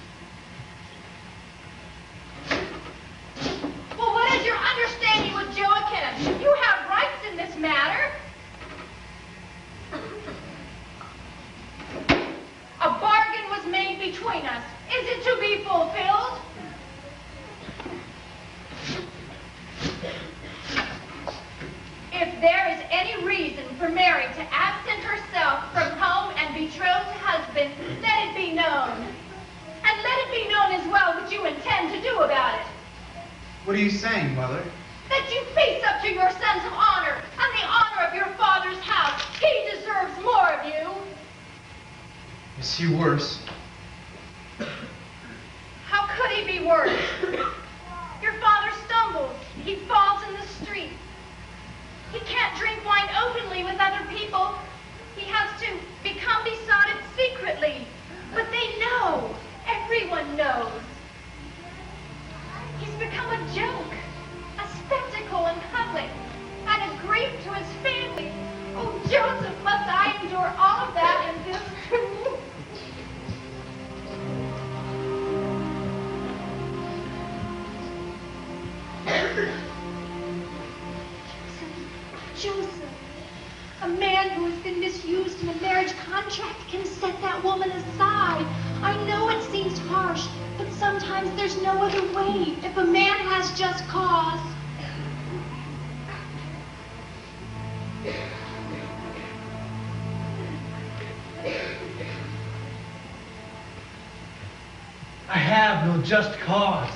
Speaker 10: Well, what is your understanding with Joachim? You have rights in this matter. A bargain was made between us. Is it to be fulfilled? If there is any reason for Mary to absent herself from home and betrothed husband, let it be known. And let it be known as well what you intend to do about it.
Speaker 7: What are you saying, Mother?
Speaker 10: That you face up to your sense of honor and the honor of your father's house. He deserves more of you.
Speaker 7: Is he worse?
Speaker 10: How could he be worse? Your father stumbles. He falls in the street. He can't drink wine openly with other people. He has to become besotted secretly. But they know. Everyone knows. He's become a joke, a spectacle in public, and a grief to his family. Oh, Joseph, must I endure all of that and this too?
Speaker 15: Joseph, a man who has been misused in a marriage contract can set that woman aside. I know it seems harsh, but sometimes there's no other way if a man has just cause.
Speaker 7: I
Speaker 2: have no just cause.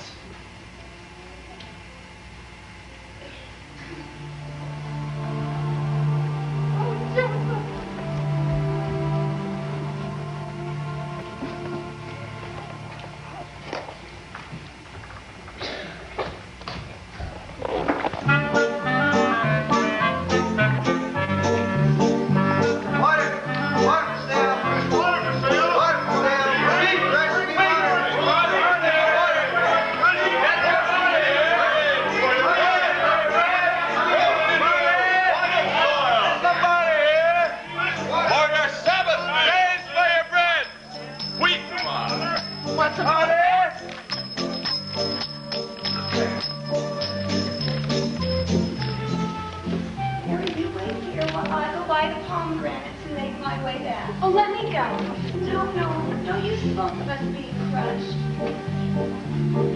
Speaker 3: Oh, let me go. No, no use both of us being crushed.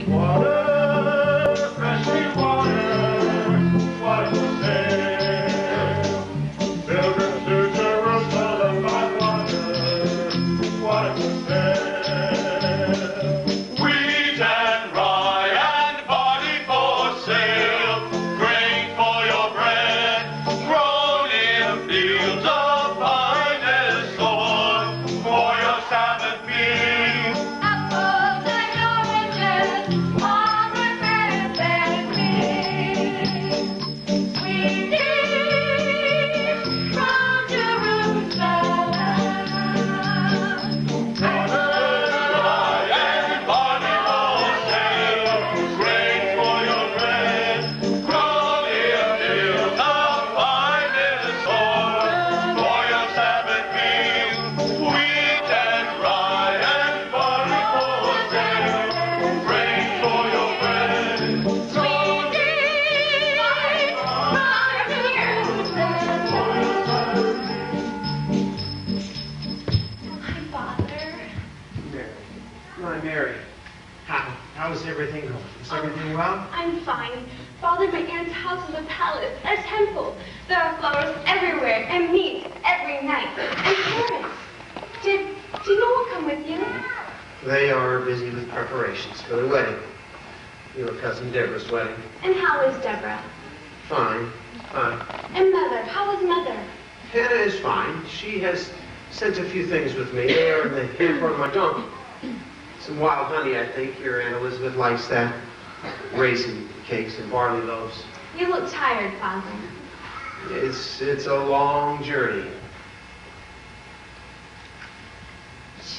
Speaker 2: Water, freshly water, water for sale. Pilgrims to Jerusalem by water, water for sale. Wheat and rye and barley for sale, grain for your bread, grown in fields of finest sort, for your Sabbath meal.
Speaker 3: Apples and oranges, pomegranates and figs. Sweet tea from Jerusalem.
Speaker 2: Rye and barley for sale, grain for your bread, grown in fields of finest sort, for your Sabbath meal. Wheat and rye and barley for sale, grain for your bread,
Speaker 3: Sweet tea from Jerusalem. Hi, Father.
Speaker 8: Mary. My Mary. How's everything going? Is everything well?
Speaker 3: I'm fine. Father, my aunt's house is a palace, a temple. There are flowers everywhere, and meat every night, and parents. Did no one come with you?
Speaker 8: They are busy with preparations for the wedding. Your cousin Deborah's wedding.
Speaker 3: And how is Deborah?
Speaker 8: Fine. Fine.
Speaker 3: And Mother? How is Mother?
Speaker 8: Hannah is fine. She has sent a few things with me. They are in the hamper on my donkey. Some wild honey, I think. Your Aunt Elizabeth likes that. Raisin cakes and barley loaves.
Speaker 3: You look tired, Father.
Speaker 8: It's a long journey.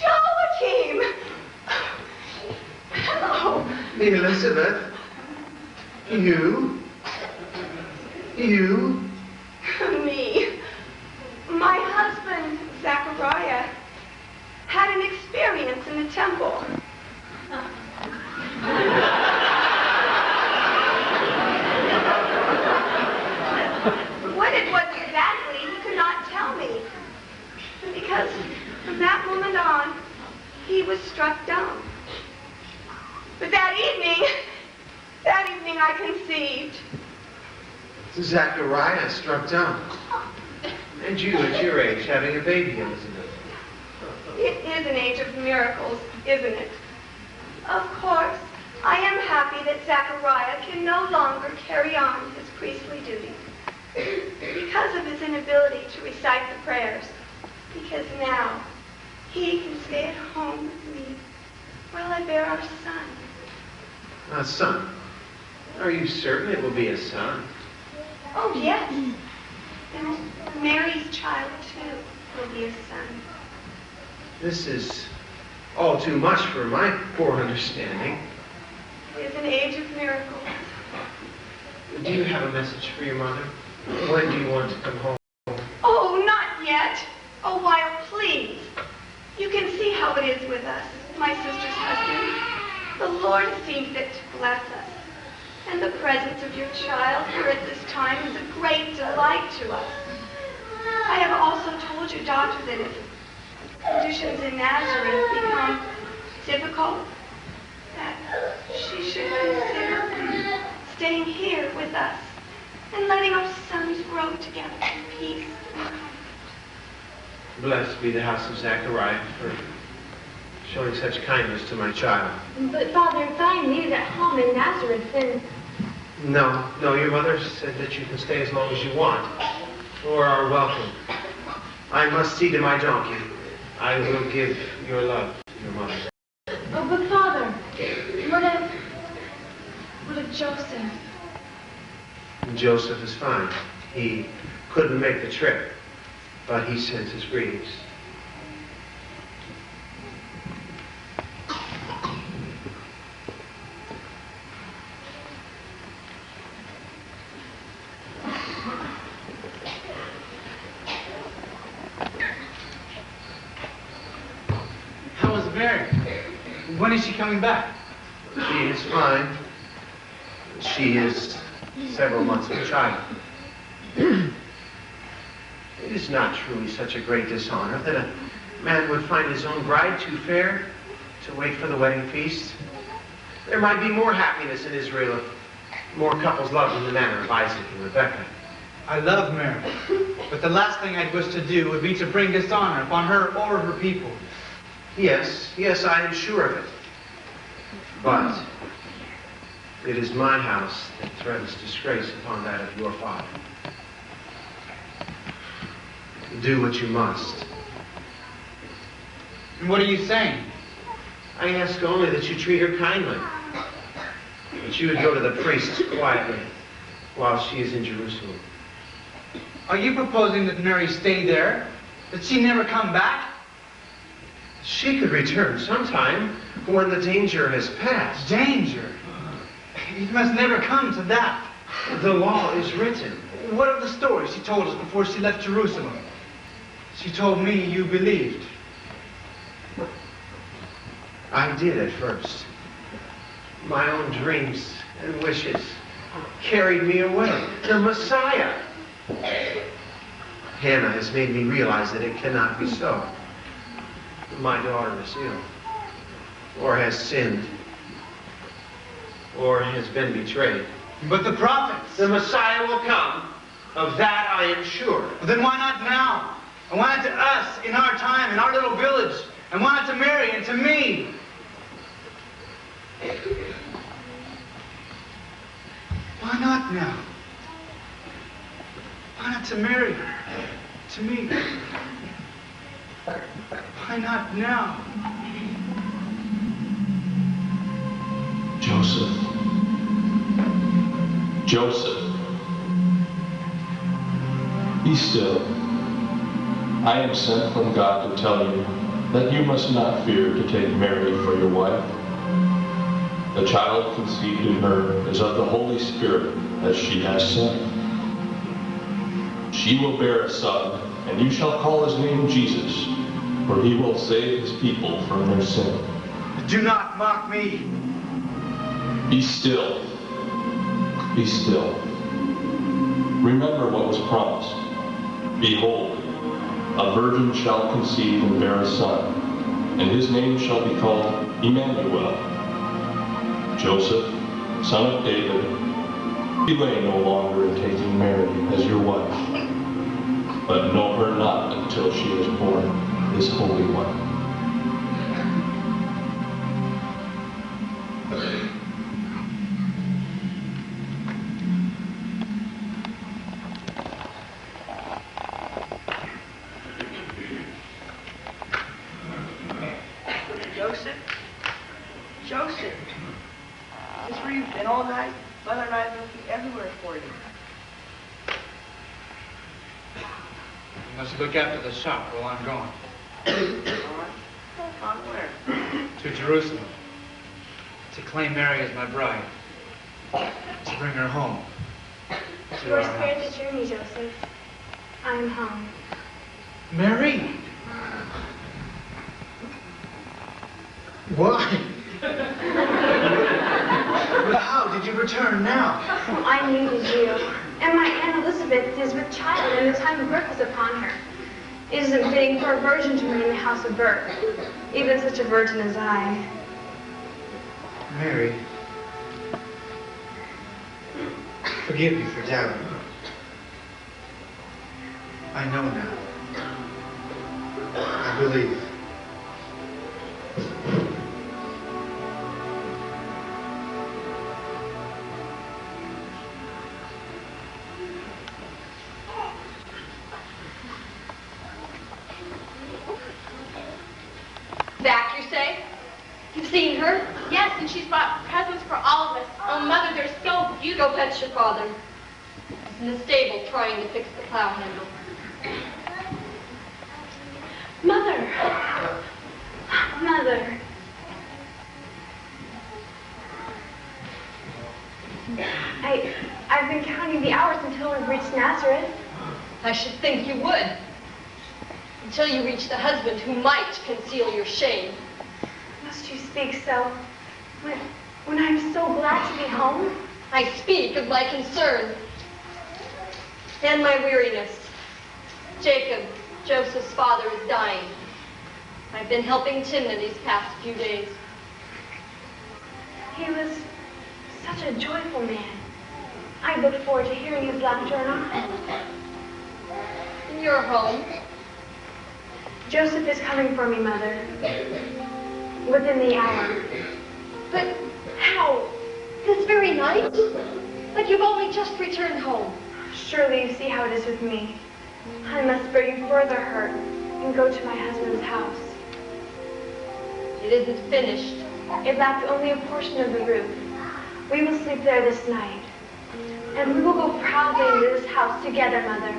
Speaker 3: Joachim! Hello.
Speaker 8: Elizabeth. You.
Speaker 3: Me. My husband, Zachariah, had an experience in the temple. What it was exactly, he could not tell me. Because from that moment on, he was struck dumb. But that evening I conceived.
Speaker 8: Zachariah struck dumb. And you, at your age, having a baby, Elizabeth.
Speaker 3: It is an age of miracles, isn't it? Of course, I am happy that Zachariah can no longer carry on his priestly duties because of his inability to recite the prayers. Because now he can stay at home with me while I bear our son.
Speaker 8: A son? Are you certain it will be a son?
Speaker 3: Oh, yes. And Mary's child, too, will be a son.
Speaker 8: This is all too much for my poor understanding.
Speaker 3: It is an age of miracles.
Speaker 8: Do you have a message for your mother? When do you want to come home?
Speaker 3: Oh, not yet. A while, please. You can see how it is with us, my sister's husband. The Lord seemed fit to bless us. And the presence of your child here at this time is a great delight to us. I have also told your daughter that if conditions in Nazareth become difficult, that she should consider staying here with us and letting our sons grow together in peace and comfort.
Speaker 8: Blessed be the house of Zachariah for showing such kindness to my child.
Speaker 3: But, Father, if I am needed at home in Nazareth, then...
Speaker 8: No, your mother said that you can stay as long as you want, or are welcome. I must see to my donkey. I will give your love to your mother.
Speaker 3: Oh, but Father, what of Joseph?
Speaker 8: Joseph is fine. He couldn't make the trip, but he sends his greetings.
Speaker 7: How is Mary? When is she coming back?
Speaker 8: She is fine. She is several months of child. It is not truly such a great dishonor that a man would find his own bride too fair to wait for the wedding feast. There might be more happiness in Israel if more couples loved in the manner of Isaac and Rebekah.
Speaker 7: I love Mary, but the last thing I'd wish to do would be to bring dishonor upon her or her people.
Speaker 8: Yes, I am sure of it. But it is my house that threatens disgrace upon that of your father. Do what you must.
Speaker 7: And what are you saying?
Speaker 8: I ask only that you treat her kindly. That you would go to the priests quietly while she is in Jerusalem.
Speaker 7: Are you proposing that Mary stay there? That she never come back?
Speaker 8: She could return sometime when the danger has passed.
Speaker 7: Danger? It must never come to that.
Speaker 8: The law is written.
Speaker 7: What of the story she told us before she left Jerusalem? She told me you believed.
Speaker 8: I did at first. My own dreams and wishes carried me away. The Messiah. Hannah has made me realize that it cannot be so. My daughter is ill, or has sinned, or has been betrayed.
Speaker 7: But the prophets...
Speaker 8: The Messiah will come. Of that I am sure.
Speaker 7: Well, then why not now? And why not to us, in our time, in our little village? And why not to Mary and to me? Why not now? Why not to Mary? To me? Why not now?
Speaker 14: Joseph. Be still. I am sent from God to tell you that you must not fear to take Mary for your wife. The child conceived in her is of the Holy Spirit, as she has said. She will bear a son, and you shall call his name Jesus, for he will save his people from their sin.
Speaker 7: Do not mock me.
Speaker 14: Be still. Be still. Remember what was promised. Behold, a virgin shall conceive and bear a son, and his name shall be called Emmanuel. Joseph, son of David, delay no longer in taking Mary as your wife, but know her not until she is born this Holy One.
Speaker 16: Joseph, is this where you've been all night? Mother and I have been looking everywhere for you.
Speaker 7: You must look after the shop while I'm gone.
Speaker 16: On where?
Speaker 7: To Jerusalem. To claim Mary as my bride. To bring her home.
Speaker 3: You are spared the journey, Joseph. I am home.
Speaker 7: Mary? Why? But how did you return now?
Speaker 3: Well, I needed you. And my Aunt Elizabeth is with child, and the time of birth is upon her. It isn't fitting for a virgin to remain in the house of birth, even such a virgin as I.
Speaker 7: Mary, forgive me for doubting. I know now. I believe.
Speaker 1: Back, you say? You've seen her?
Speaker 4: Yes, and she's bought presents for all of us. Oh, Mother, they're so beautiful.
Speaker 1: Go fetch your father. He's in the stable trying to fix the plow handle.
Speaker 3: Mother. Mother. I've been counting the hours until we've reached Nazareth.
Speaker 1: I should think you would. Until you reach the husband who might conceal your shame.
Speaker 3: Must you speak so? When I'm so glad to be home?
Speaker 1: I speak of my concern. And my weariness. Jacob, Joseph's father, is dying. I've been helping Timna these past few days.
Speaker 3: He was such a joyful man. I look forward to hearing his laughter and often.
Speaker 1: In your home?
Speaker 3: Joseph is coming for me, Mother. Within the hour.
Speaker 1: But how? This very night? Like you've only just returned home.
Speaker 3: Surely you see how it is with me. I must bring further hurt and go to my husband's house.
Speaker 1: It isn't finished.
Speaker 3: It lacked only a portion of the roof. We will sleep there this night. And we will go proudly into this house together, Mother,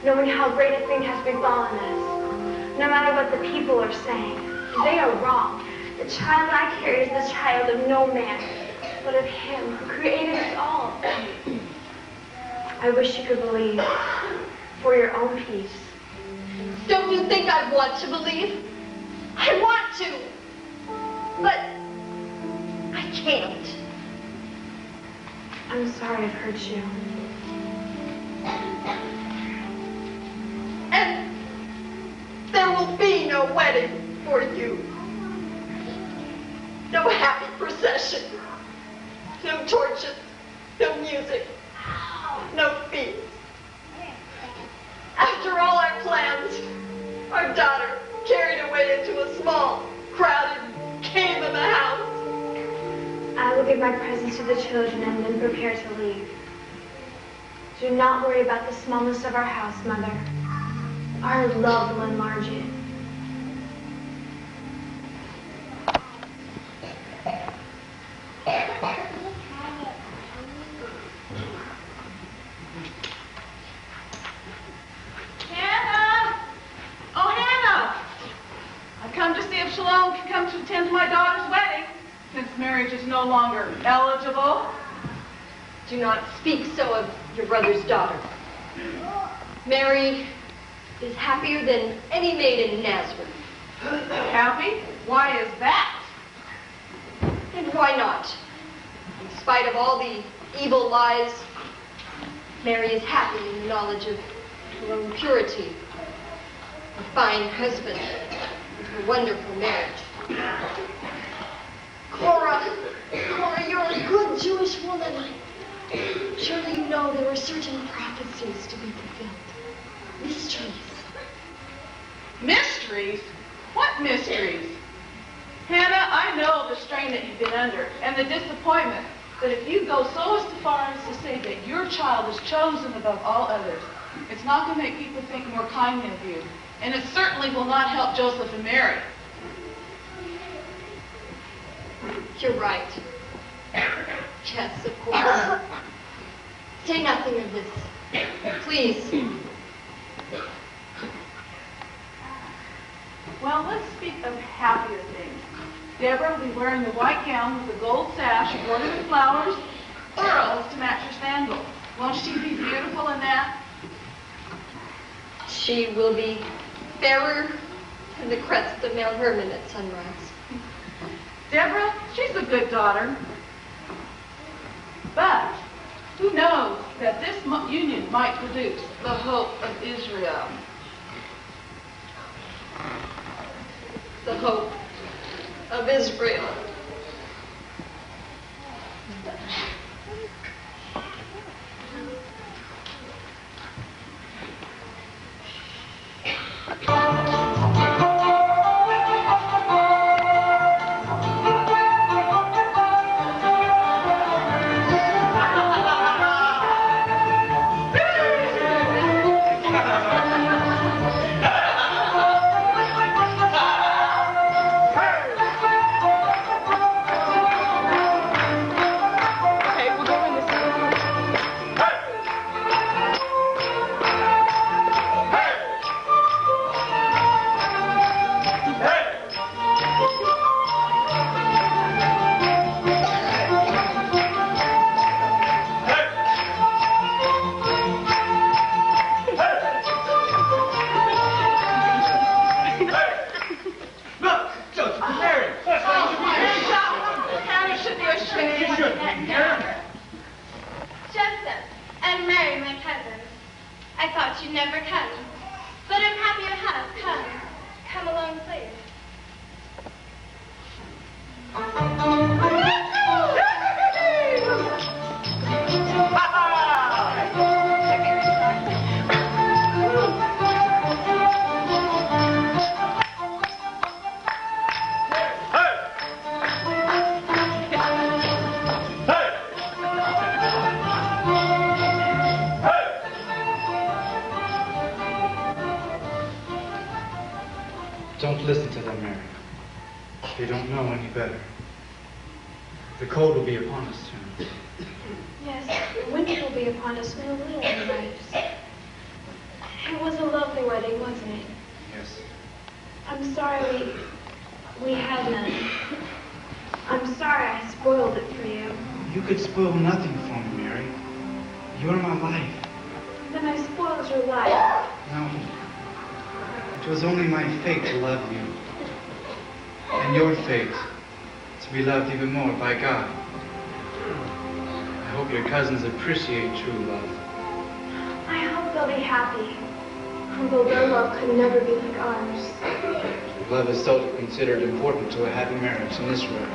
Speaker 3: knowing how great a thing has befallen us. No matter what the people are saying, they are wrong. The child I carry is the child of no man, but of him who created us all. I wish you could believe, for your own peace.
Speaker 1: Don't you think I want to believe? I want to, but I can't.
Speaker 3: I'm sorry I've hurt you.
Speaker 1: And there will be no wedding for you. No happy procession. No torches. No music. No feast. After all our plans, our daughter carried away into a small, crowded cave of a house.
Speaker 3: I will give my presents to the children and then prepare to leave. Do not worry about the smallness of our house, Mother. Our love will enlarge it.
Speaker 12: Hannah! Oh, Hannah! I've come to see if Shalom can come to attend my daughter's wedding, since marriage is no longer eligible.
Speaker 1: Do not speak so of your brother's daughter. Mary is happier than any maid in Nazareth.
Speaker 12: Happy? Why is that?
Speaker 1: And why not? In spite of all the evil lies, Mary is happy in the knowledge of her own purity, a fine husband, and her wonderful marriage. Cora, you're a good Jewish woman. Surely you know there are certain prophecies to be fulfilled. Mysteries.
Speaker 12: Mysteries? What mysteries? Hannah, I know the strain that you've been under and the disappointment. But if you go so as far as to say that your child is chosen above all others, it's not going to make people think more kindly of you. And it certainly will not help Joseph and Mary.
Speaker 1: You're right. Yes, of course. Say nothing of this. Please.
Speaker 12: Well, let's speak of happier things. Deborah will be wearing the white gown with the gold sash embroidered with flowers, pearls to match her sandals. Won't she be beautiful in that?
Speaker 1: She will be fairer than the crest of Mount Hermon at sunrise.
Speaker 12: Deborah, she's a good daughter. But who knows that this union might produce the hope of Israel.
Speaker 1: The hope of Israel.
Speaker 2: Hey!
Speaker 7: Don't listen to them, Mary. They don't know any better. The cold will be upon us soon.
Speaker 3: Yes, winter will be upon us in a little lives. It was a lovely wedding, wasn't it?
Speaker 7: Yes.
Speaker 3: I'm sorry we had none. I'm sorry I spoiled it for you.
Speaker 7: You could spoil nothing for me, Mary. You're my life.
Speaker 3: Then I spoiled your life.
Speaker 7: No. It was only my fate to love you. And your fate to be loved even more by God. I hope your cousins appreciate true love.
Speaker 3: I hope they'll be happy. Although their love could never be like ours.
Speaker 7: Love is seldom considered important to a happy marriage in this world.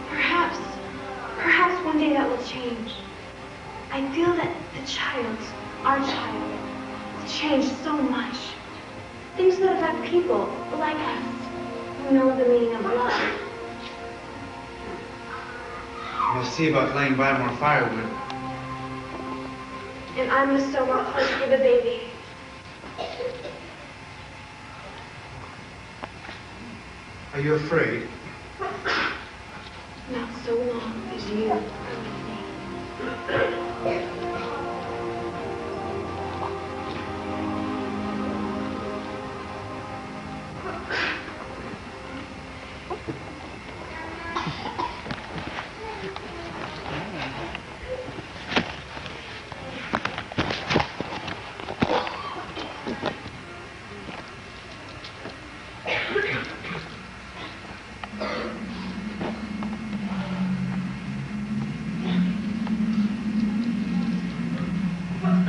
Speaker 3: Perhaps one day that will change. I feel that the child, our child, will change so much. Things that affect people like us who know the meaning of love.
Speaker 7: I'll see about laying by more firewood.
Speaker 3: And I must sew more clothes for the baby.
Speaker 7: Are you afraid?
Speaker 3: Not so long as you are with me.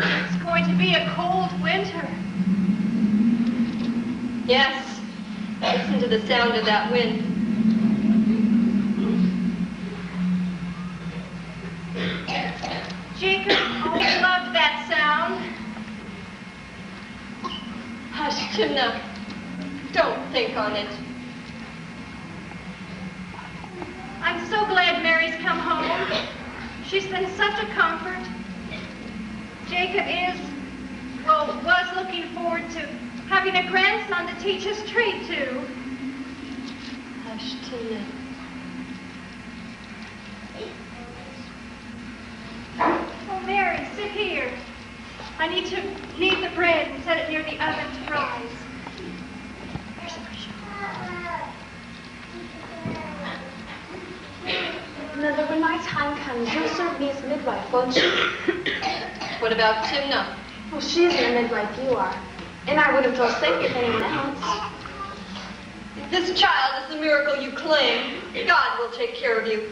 Speaker 10: It's going to be a cold winter.
Speaker 1: Yes. Listen to the sound of that wind.
Speaker 10: Jacob always loved that sound.
Speaker 1: Hush, Timna. Don't think on it.
Speaker 10: I'm so glad Mary's come home. She's been such a comfort. Jacob was looking forward to having a grandson to teach his trade to.
Speaker 1: Hush, Timna.
Speaker 10: Oh, Mary, sit here. I need to knead the bread and set it near the oven to rise. Here's a pressure.
Speaker 3: Mother, when my time comes, you'll serve me as midwife, won't you?
Speaker 1: What about Timna?
Speaker 3: Well, she isn't a midwife, you are. And I wouldn't feel safe with anyone else.
Speaker 1: If this child is the miracle you claim, God will take care of you.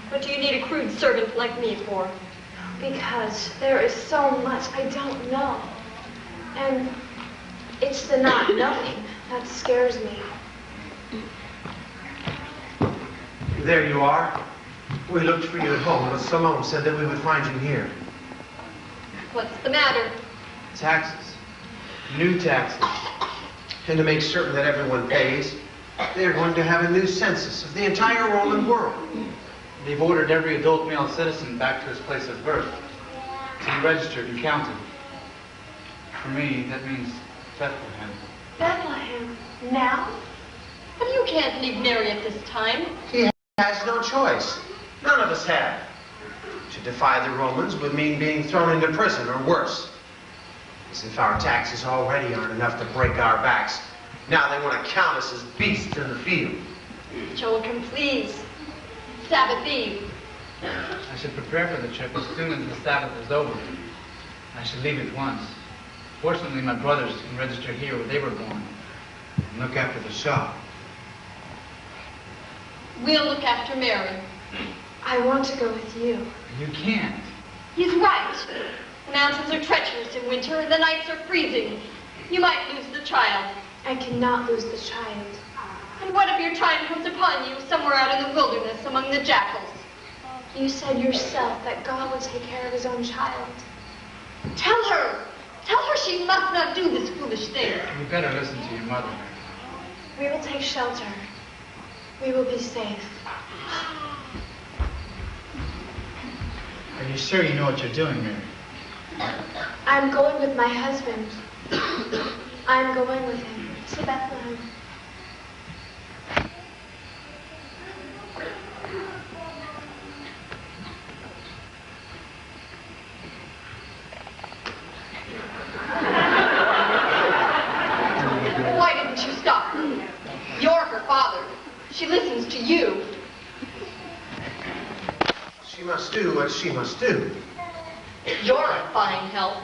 Speaker 1: What do you need a crude servant like me for?
Speaker 3: Because there is so much I don't know. And it's the not knowing that scares me.
Speaker 8: There you are. We looked for you at home, but Salome said that we would find you here.
Speaker 1: What's the matter?
Speaker 7: Taxes. New taxes.
Speaker 8: And to make certain that everyone pays, they're going to have a new census of the entire Roman world.
Speaker 7: They've ordered every adult male citizen back to his place of birth to be registered and counted. For me, that means Bethlehem.
Speaker 3: Bethlehem? Now?
Speaker 1: But you can't leave Mary at this time.
Speaker 8: He has no choice. None of us have. To defy the Romans would mean being thrown into prison or worse. As if our taxes already aren't enough to break our backs. Now they want to count us as beasts in the field.
Speaker 1: Children, please. Sabbath Eve.
Speaker 7: I should prepare for the trip as soon as the Sabbath is over. I should leave at once. Fortunately, my brothers can register here where they were born and look after the shop.
Speaker 1: We'll look after Mary.
Speaker 3: I want to go with you.
Speaker 7: You can't.
Speaker 1: He's right. The mountains are treacherous in winter and the nights are freezing. You might lose the child.
Speaker 3: I cannot lose the child.
Speaker 1: And what if your time comes upon you somewhere out in the wilderness among the jackals?
Speaker 3: You said yourself that God would take care of his own child.
Speaker 1: Tell her she must not do this foolish thing.
Speaker 7: You better listen to your mother.
Speaker 3: We will take shelter. We will be safe.
Speaker 7: Are you sure you know what you're doing, Mary?
Speaker 3: I'm going with my husband. I'm going with him to Bethlehem.
Speaker 1: father. She listens to you.
Speaker 8: She must do what she must do.
Speaker 1: You're a fine help.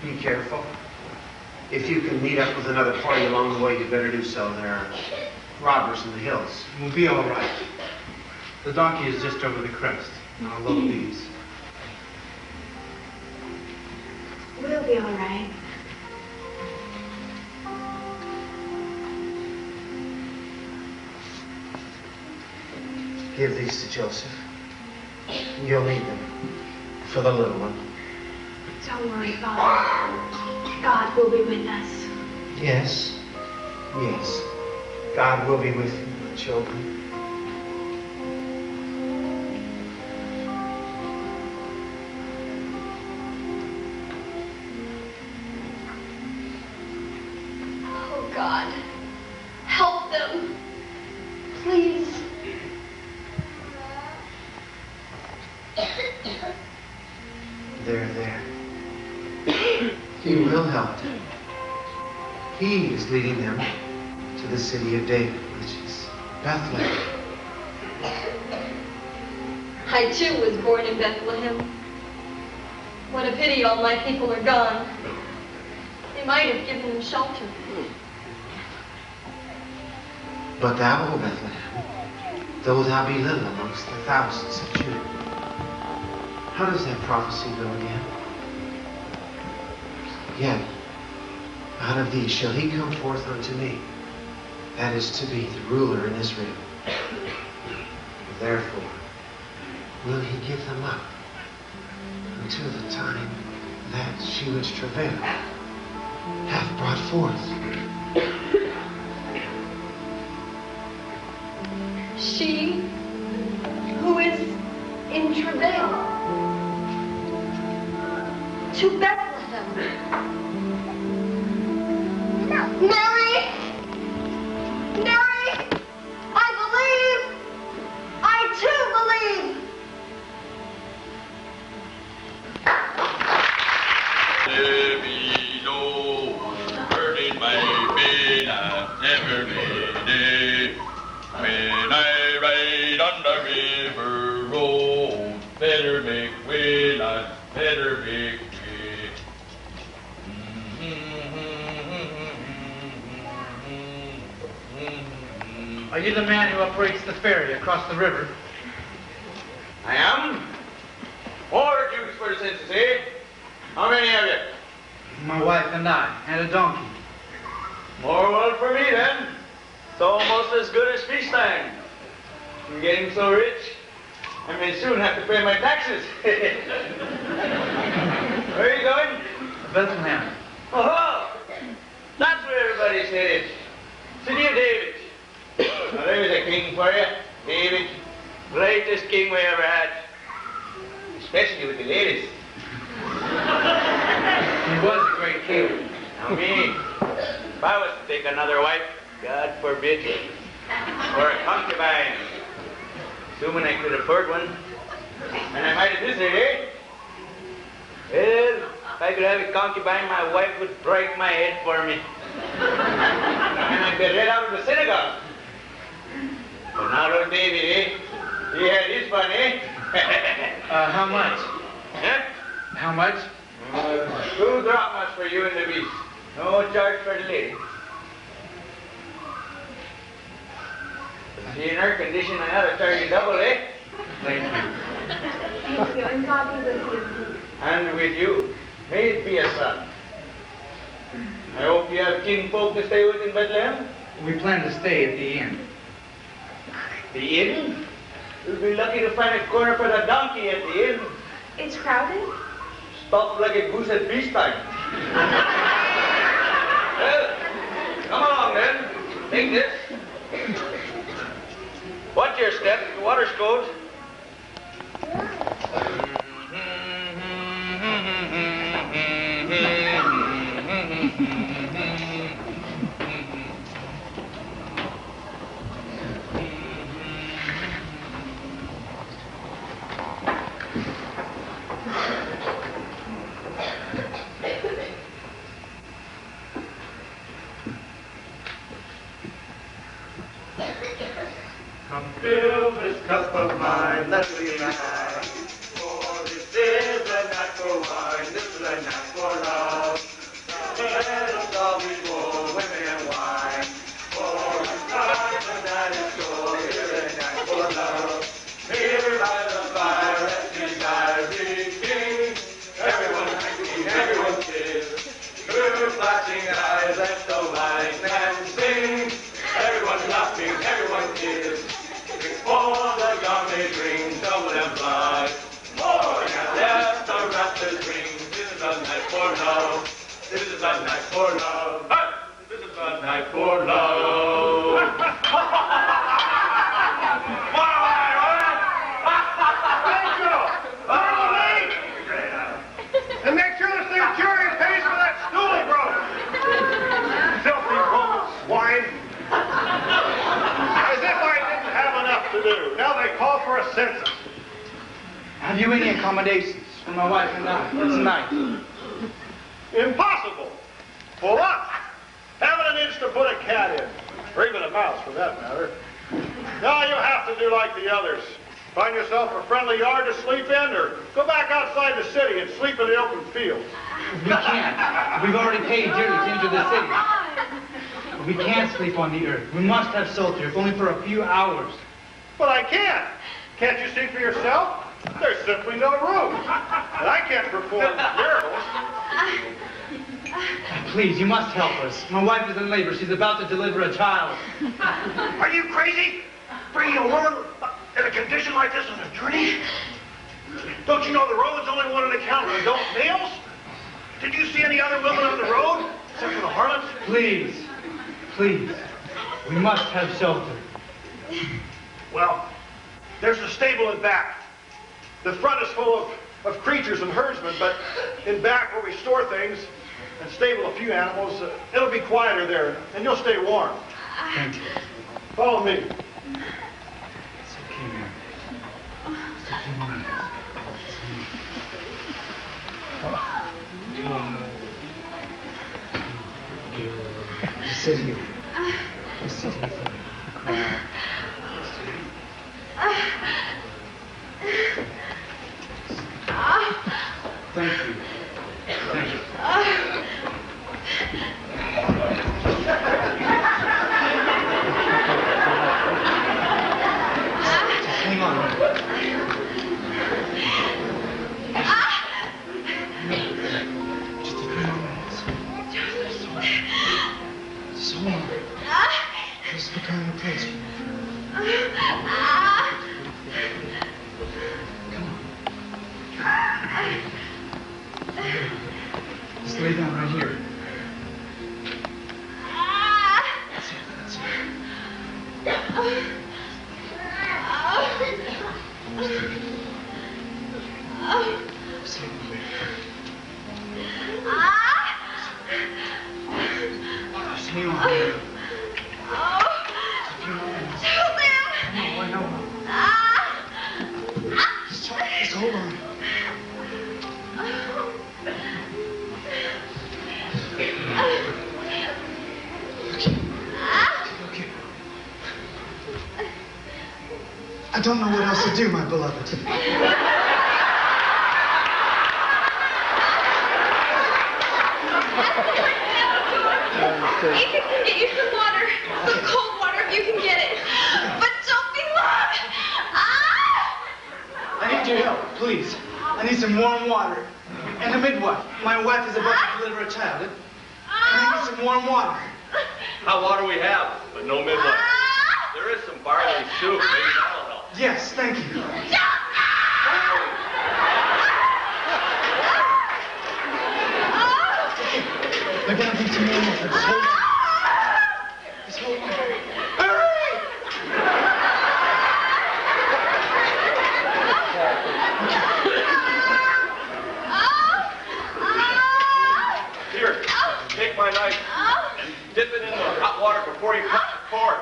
Speaker 8: Be careful. If you can meet up with another party along the way, you better do so. There are robbers in the hills.
Speaker 7: We'll be all right. The donkey is just over the crest. I'll load these.
Speaker 3: We'll be all right.
Speaker 8: Give these to Joseph. You'll need them for the little one.
Speaker 3: Don't worry, Father. God will be with us.
Speaker 8: Yes. Yes. God will be with you, my children.
Speaker 1: Oh, God. Help them. Please.
Speaker 8: They're there. He will help them. He is leading them to the city of David, which is Bethlehem.
Speaker 1: I too was born in Bethlehem. What a pity all my people are gone. They might have given them shelter.
Speaker 8: But thou, O Bethlehem, though thou be little amongst the thousands of Judah. How does that prophecy go again? Yet, out of thee shall he come forth unto me, that is to be the ruler in Israel. Therefore, will he give them up until the time that she which travailed hath brought forth.
Speaker 1: She who is in travail to Bethlehem. Mary! Mary! I believe! I too believe!
Speaker 17: There be no burden my bed I've never made it. When I ride on the river road, better make way, lads, better make way.
Speaker 7: Are you the man who operates the ferry across the river?
Speaker 13: I am. More Jews for the census, eh? How many of you?
Speaker 7: My wife and I, and a donkey.
Speaker 13: More wool for me, then. It's almost as good as feast time. I'm getting so rich, I may soon have to pay my taxes. Where are you going?
Speaker 7: Bethlehem.
Speaker 13: Oh, that's where everybody's headed. City of David. Now there's a king for you, David. Greatest king we ever had. Especially with the ladies.
Speaker 7: He was a great king.
Speaker 13: Now me, if I was to take another wife, God forbid, or a concubine, assuming I could afford one, and I might have visited, eh? Well, if I could have a concubine, my wife would break my head for me. And I'd be read out of the synagogue. But now old David, eh? He had his fun, eh?
Speaker 7: How much?
Speaker 13: Huh?
Speaker 7: How much?
Speaker 13: 2 drachmas for you and the beast. No charge for the lady. See, in her condition, I ought to charge you double, eh?
Speaker 7: Thank you.
Speaker 3: Thank you, and God be with you.
Speaker 13: And with you. May it be a son. I hope you have kinfolk to stay with in Bethlehem.
Speaker 7: We plan to stay at the inn.
Speaker 13: The inn? You'll be lucky to find a corner for the donkey at the inn.
Speaker 3: It's crowded?
Speaker 13: Stop like a goose at feast time. Well, come along then. Take this. Watch your step. The water's cold.
Speaker 2: Come fill this cup of mine, let's be merry. For this is a night for wine, this is a night for love. Let us all be full, women and wine. For the time the night is cold, it's a night for love. Here by the fire, let's desire be king. Everyone drinking, everyone kiss. Through flashing eyes, let the wine and sing. Everyone laughing, everyone kiss. Before the young may drink, double and fly. More and let the rafters ring. This is a night for love. This is a night for love. Hey! This is a night for love. Thank you. Follow me. And make sure the centurion pays for that stool he broke. Filthy Roman swine. As if I didn't have enough to do. Now they call for a census.
Speaker 7: Have you any accommodations for my wife and I for tonight?
Speaker 2: Impossible. Full up. Haven't an inch to put a cat in. Or even a mouse, for that matter. Now you'll have to do like the others. Find yourself a friendly yard to sleep in, or go back outside the city and sleep in the open fields.
Speaker 7: We can't. We've already paid dearly to enter the city. We can't sleep on the earth. We must have shelter, if only for a few hours.
Speaker 2: But I can't. Can't you see for yourself? There's simply no room. And I can't perform miracles.
Speaker 7: Please, you must help us. My wife is in labor. She's about to deliver a child.
Speaker 2: Are you crazy? Bringing a woman in a condition like this on a journey? Don't you know the Romans only wanted to count adult males? Did you see any other women on the road, except for the harlots?
Speaker 7: Please, please, we must have shelter.
Speaker 2: Well, there's a stable in back. The front is full of creatures and herdsmen, but in back where we store things and stable a few animals, it'll be quieter there, and you'll stay warm.
Speaker 7: Thank you.
Speaker 2: Follow me.
Speaker 7: It's okay, Mary. Just a few minutes. Sit here. Just sit here for the crowd. Thank you. Thank you. Just hang on. Just a few more minutes. So long. This is the kind of place for you. Just lay down right here. That's it, that's it. Sleep with me. Just hang on. I know. Just hold on. Okay. I don't know what else to do, my beloved.
Speaker 4: Ethan can get you some water. Some cold water if you can get it. But don't be loud.
Speaker 7: I need your help, please. I need some warm water. And a midwife. My wife is about to deliver a child. I need some warm water.
Speaker 11: Hot water we have, but no midwife. There is some barley soup. Maybe that'll help.
Speaker 7: Yes, thank you. They're gonna be some warm water. Just hold on. Just hold on. Hurry!
Speaker 11: Here, take my knife and dip it in the hot water before you cut the cord.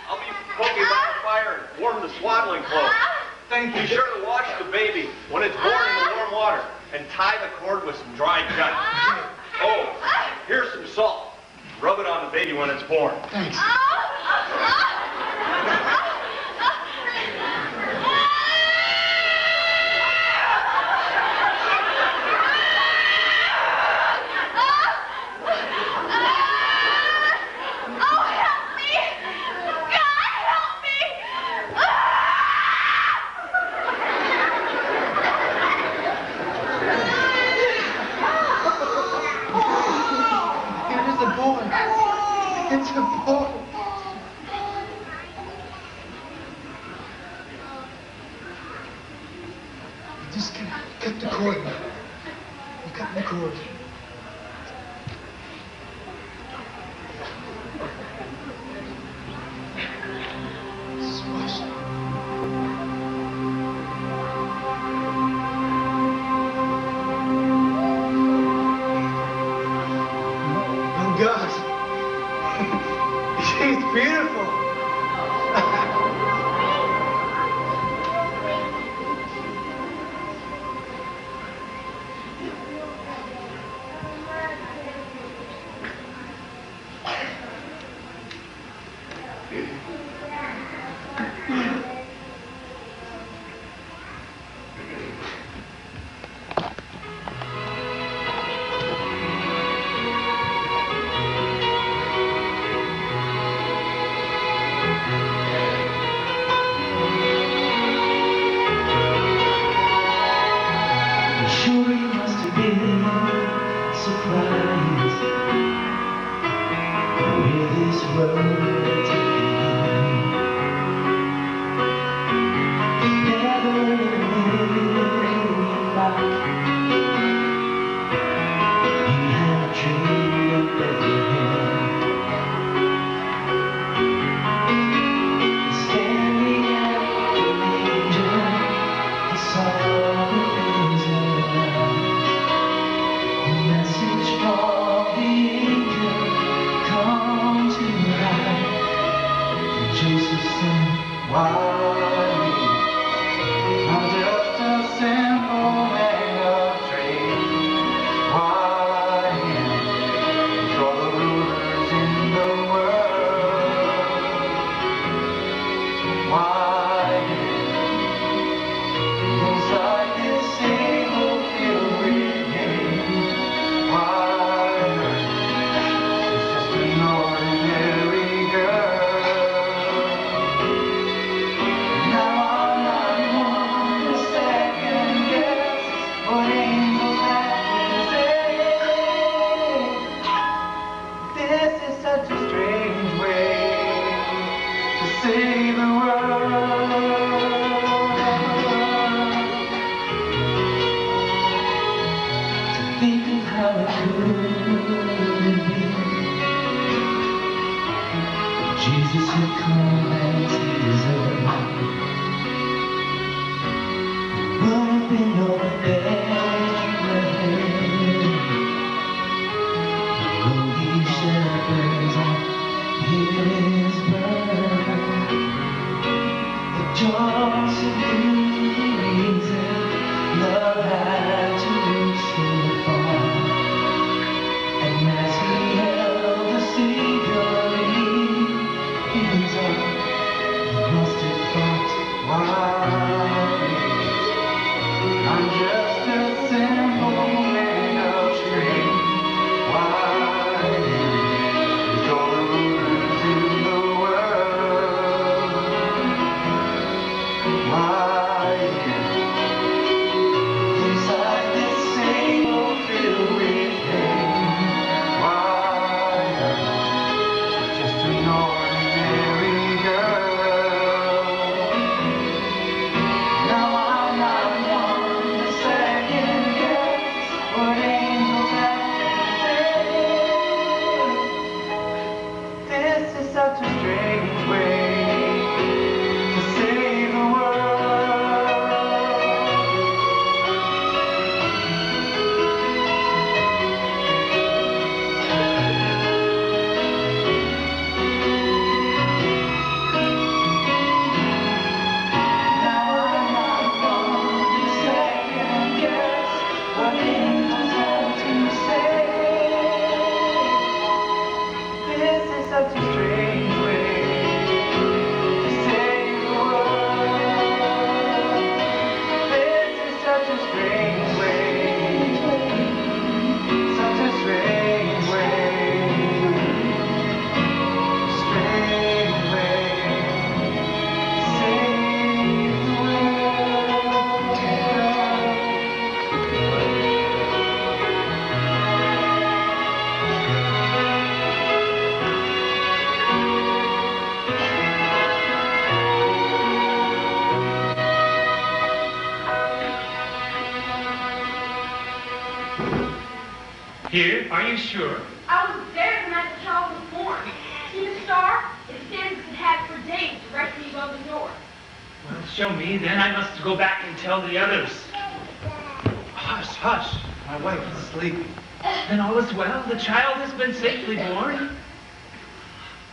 Speaker 11: I'll be poking by the fire and warm the swaddling clothes.
Speaker 7: Thank you.
Speaker 11: Be sure to wash the baby when it's born in the warm water and tie the cord with some dried nuts. Oh, here's some salt. Rub it on the baby when it's born.
Speaker 7: Thanks.
Speaker 2: It's a boy. You just cut the cord. You cut the cord. She's beautiful.
Speaker 18: Jesus had come and tears of would have been no Bethlehem. Lonely shepherds on his birth, the joys of reason, love had to so far. And as he held the Savior in his arms, he must have thought, why, I'm just a simple man of string. Why, with all the rulers in the
Speaker 7: Here? Are you sure?
Speaker 10: I was there the night the child was born. See the star? It stands as it had for days directly above the door.
Speaker 7: Well, show me, then I must go back and tell the others. Hush, hush. My wife is sleeping. Then all is well. The child has been safely born.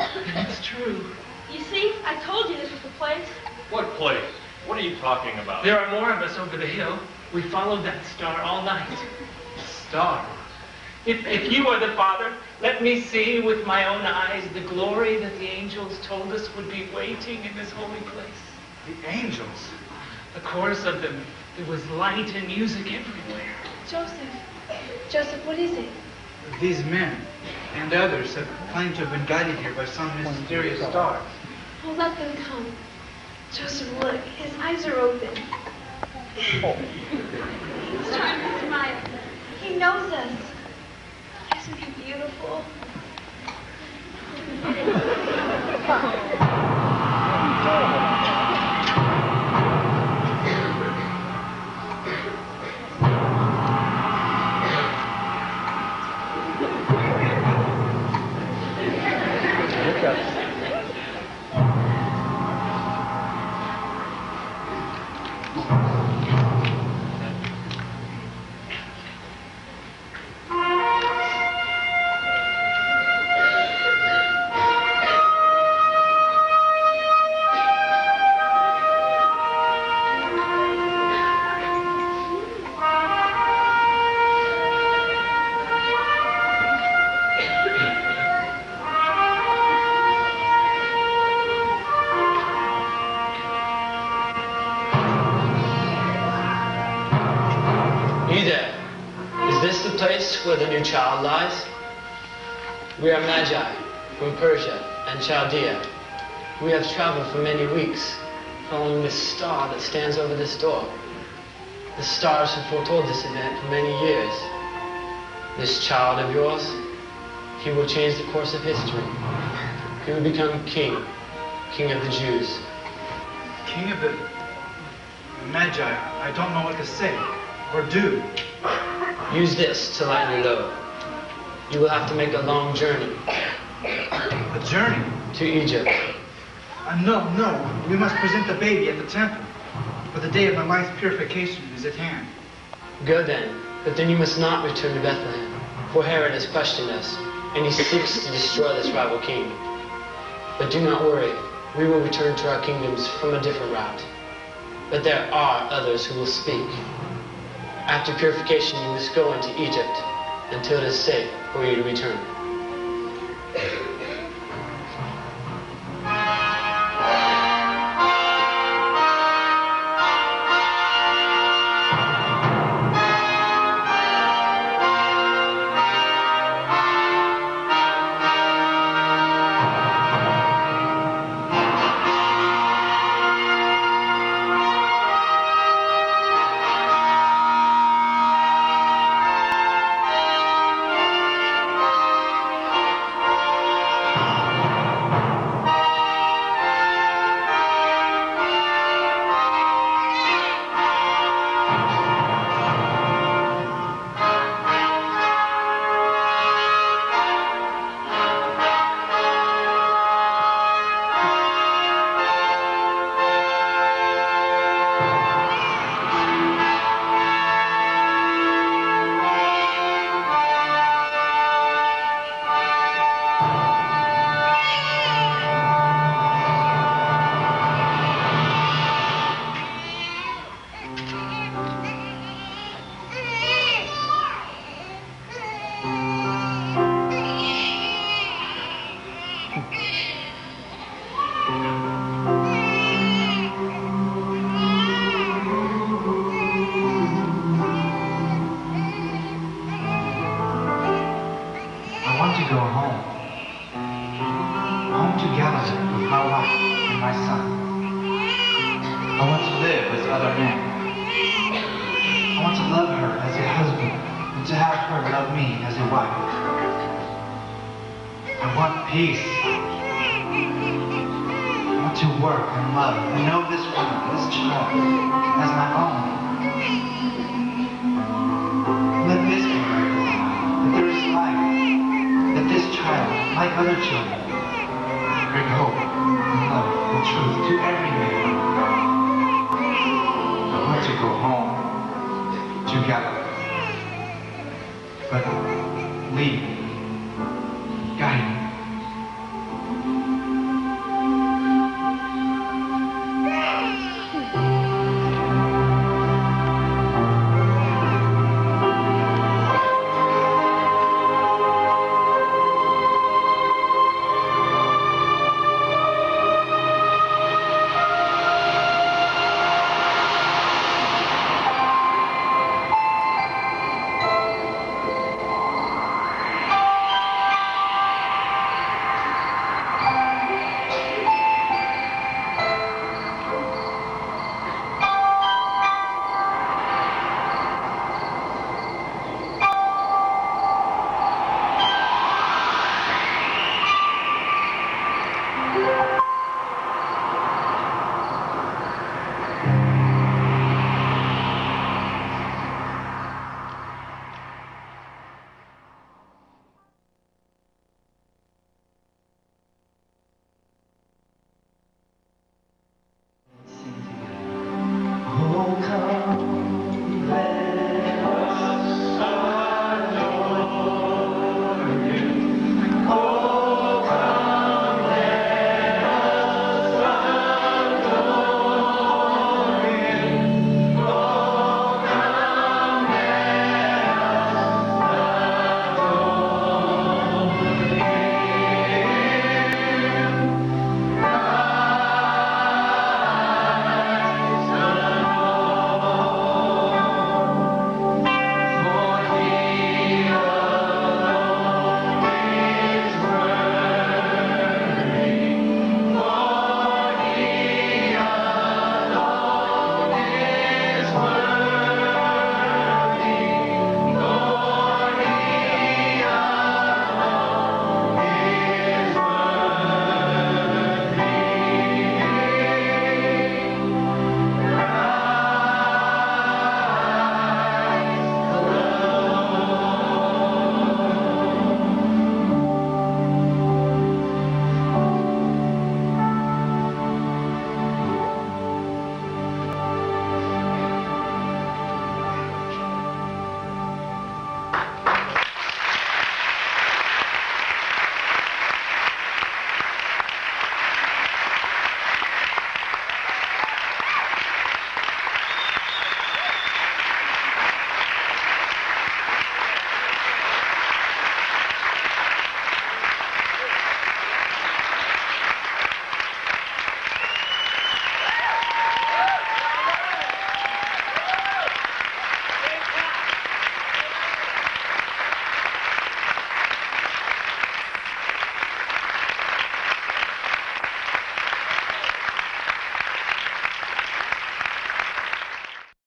Speaker 7: It's true.
Speaker 10: You see, I told you this was the place.
Speaker 11: What place? What are you talking about?
Speaker 7: There are more of us over the hill. We followed that star all night. Star? If you are the Father, let me see with my own eyes the glory that the angels told us would be waiting in this holy place. The angels? The chorus of them. There was light and music everywhere.
Speaker 3: Joseph, what is it?
Speaker 7: These men and others have claimed to have been guided here by some mysterious star.
Speaker 3: Oh, let them come. Joseph, look, his eyes are open. He's trying to smile. He knows us. Isn't he beautiful?
Speaker 19: Where the new child lies. We are Magi from Persia and Chaldea. We have traveled for many weeks, following this star that stands over this door. The stars have foretold this event for many years. This child of yours, he will change the course of history. He will become king of the Jews.
Speaker 7: King of the Magi, I don't know what to say or do.
Speaker 19: Use this to lighten your load. You will have to make a long journey.
Speaker 7: A journey?
Speaker 19: To Egypt.
Speaker 7: No. We must present the baby at the temple. For the day of my life's purification is at hand.
Speaker 19: Go then, but then you must not return to Bethlehem, for Herod has questioned us, and he seeks to destroy this rival king. But do not worry, we will return to our kingdoms from a different route. But there are others who will speak. After purification, you must go into Egypt until it is safe for you to return.
Speaker 9: Let this be my desire, that there is like other children. Bring hope, and love, and truth to every man. I want to go home to Galilee, but leave me.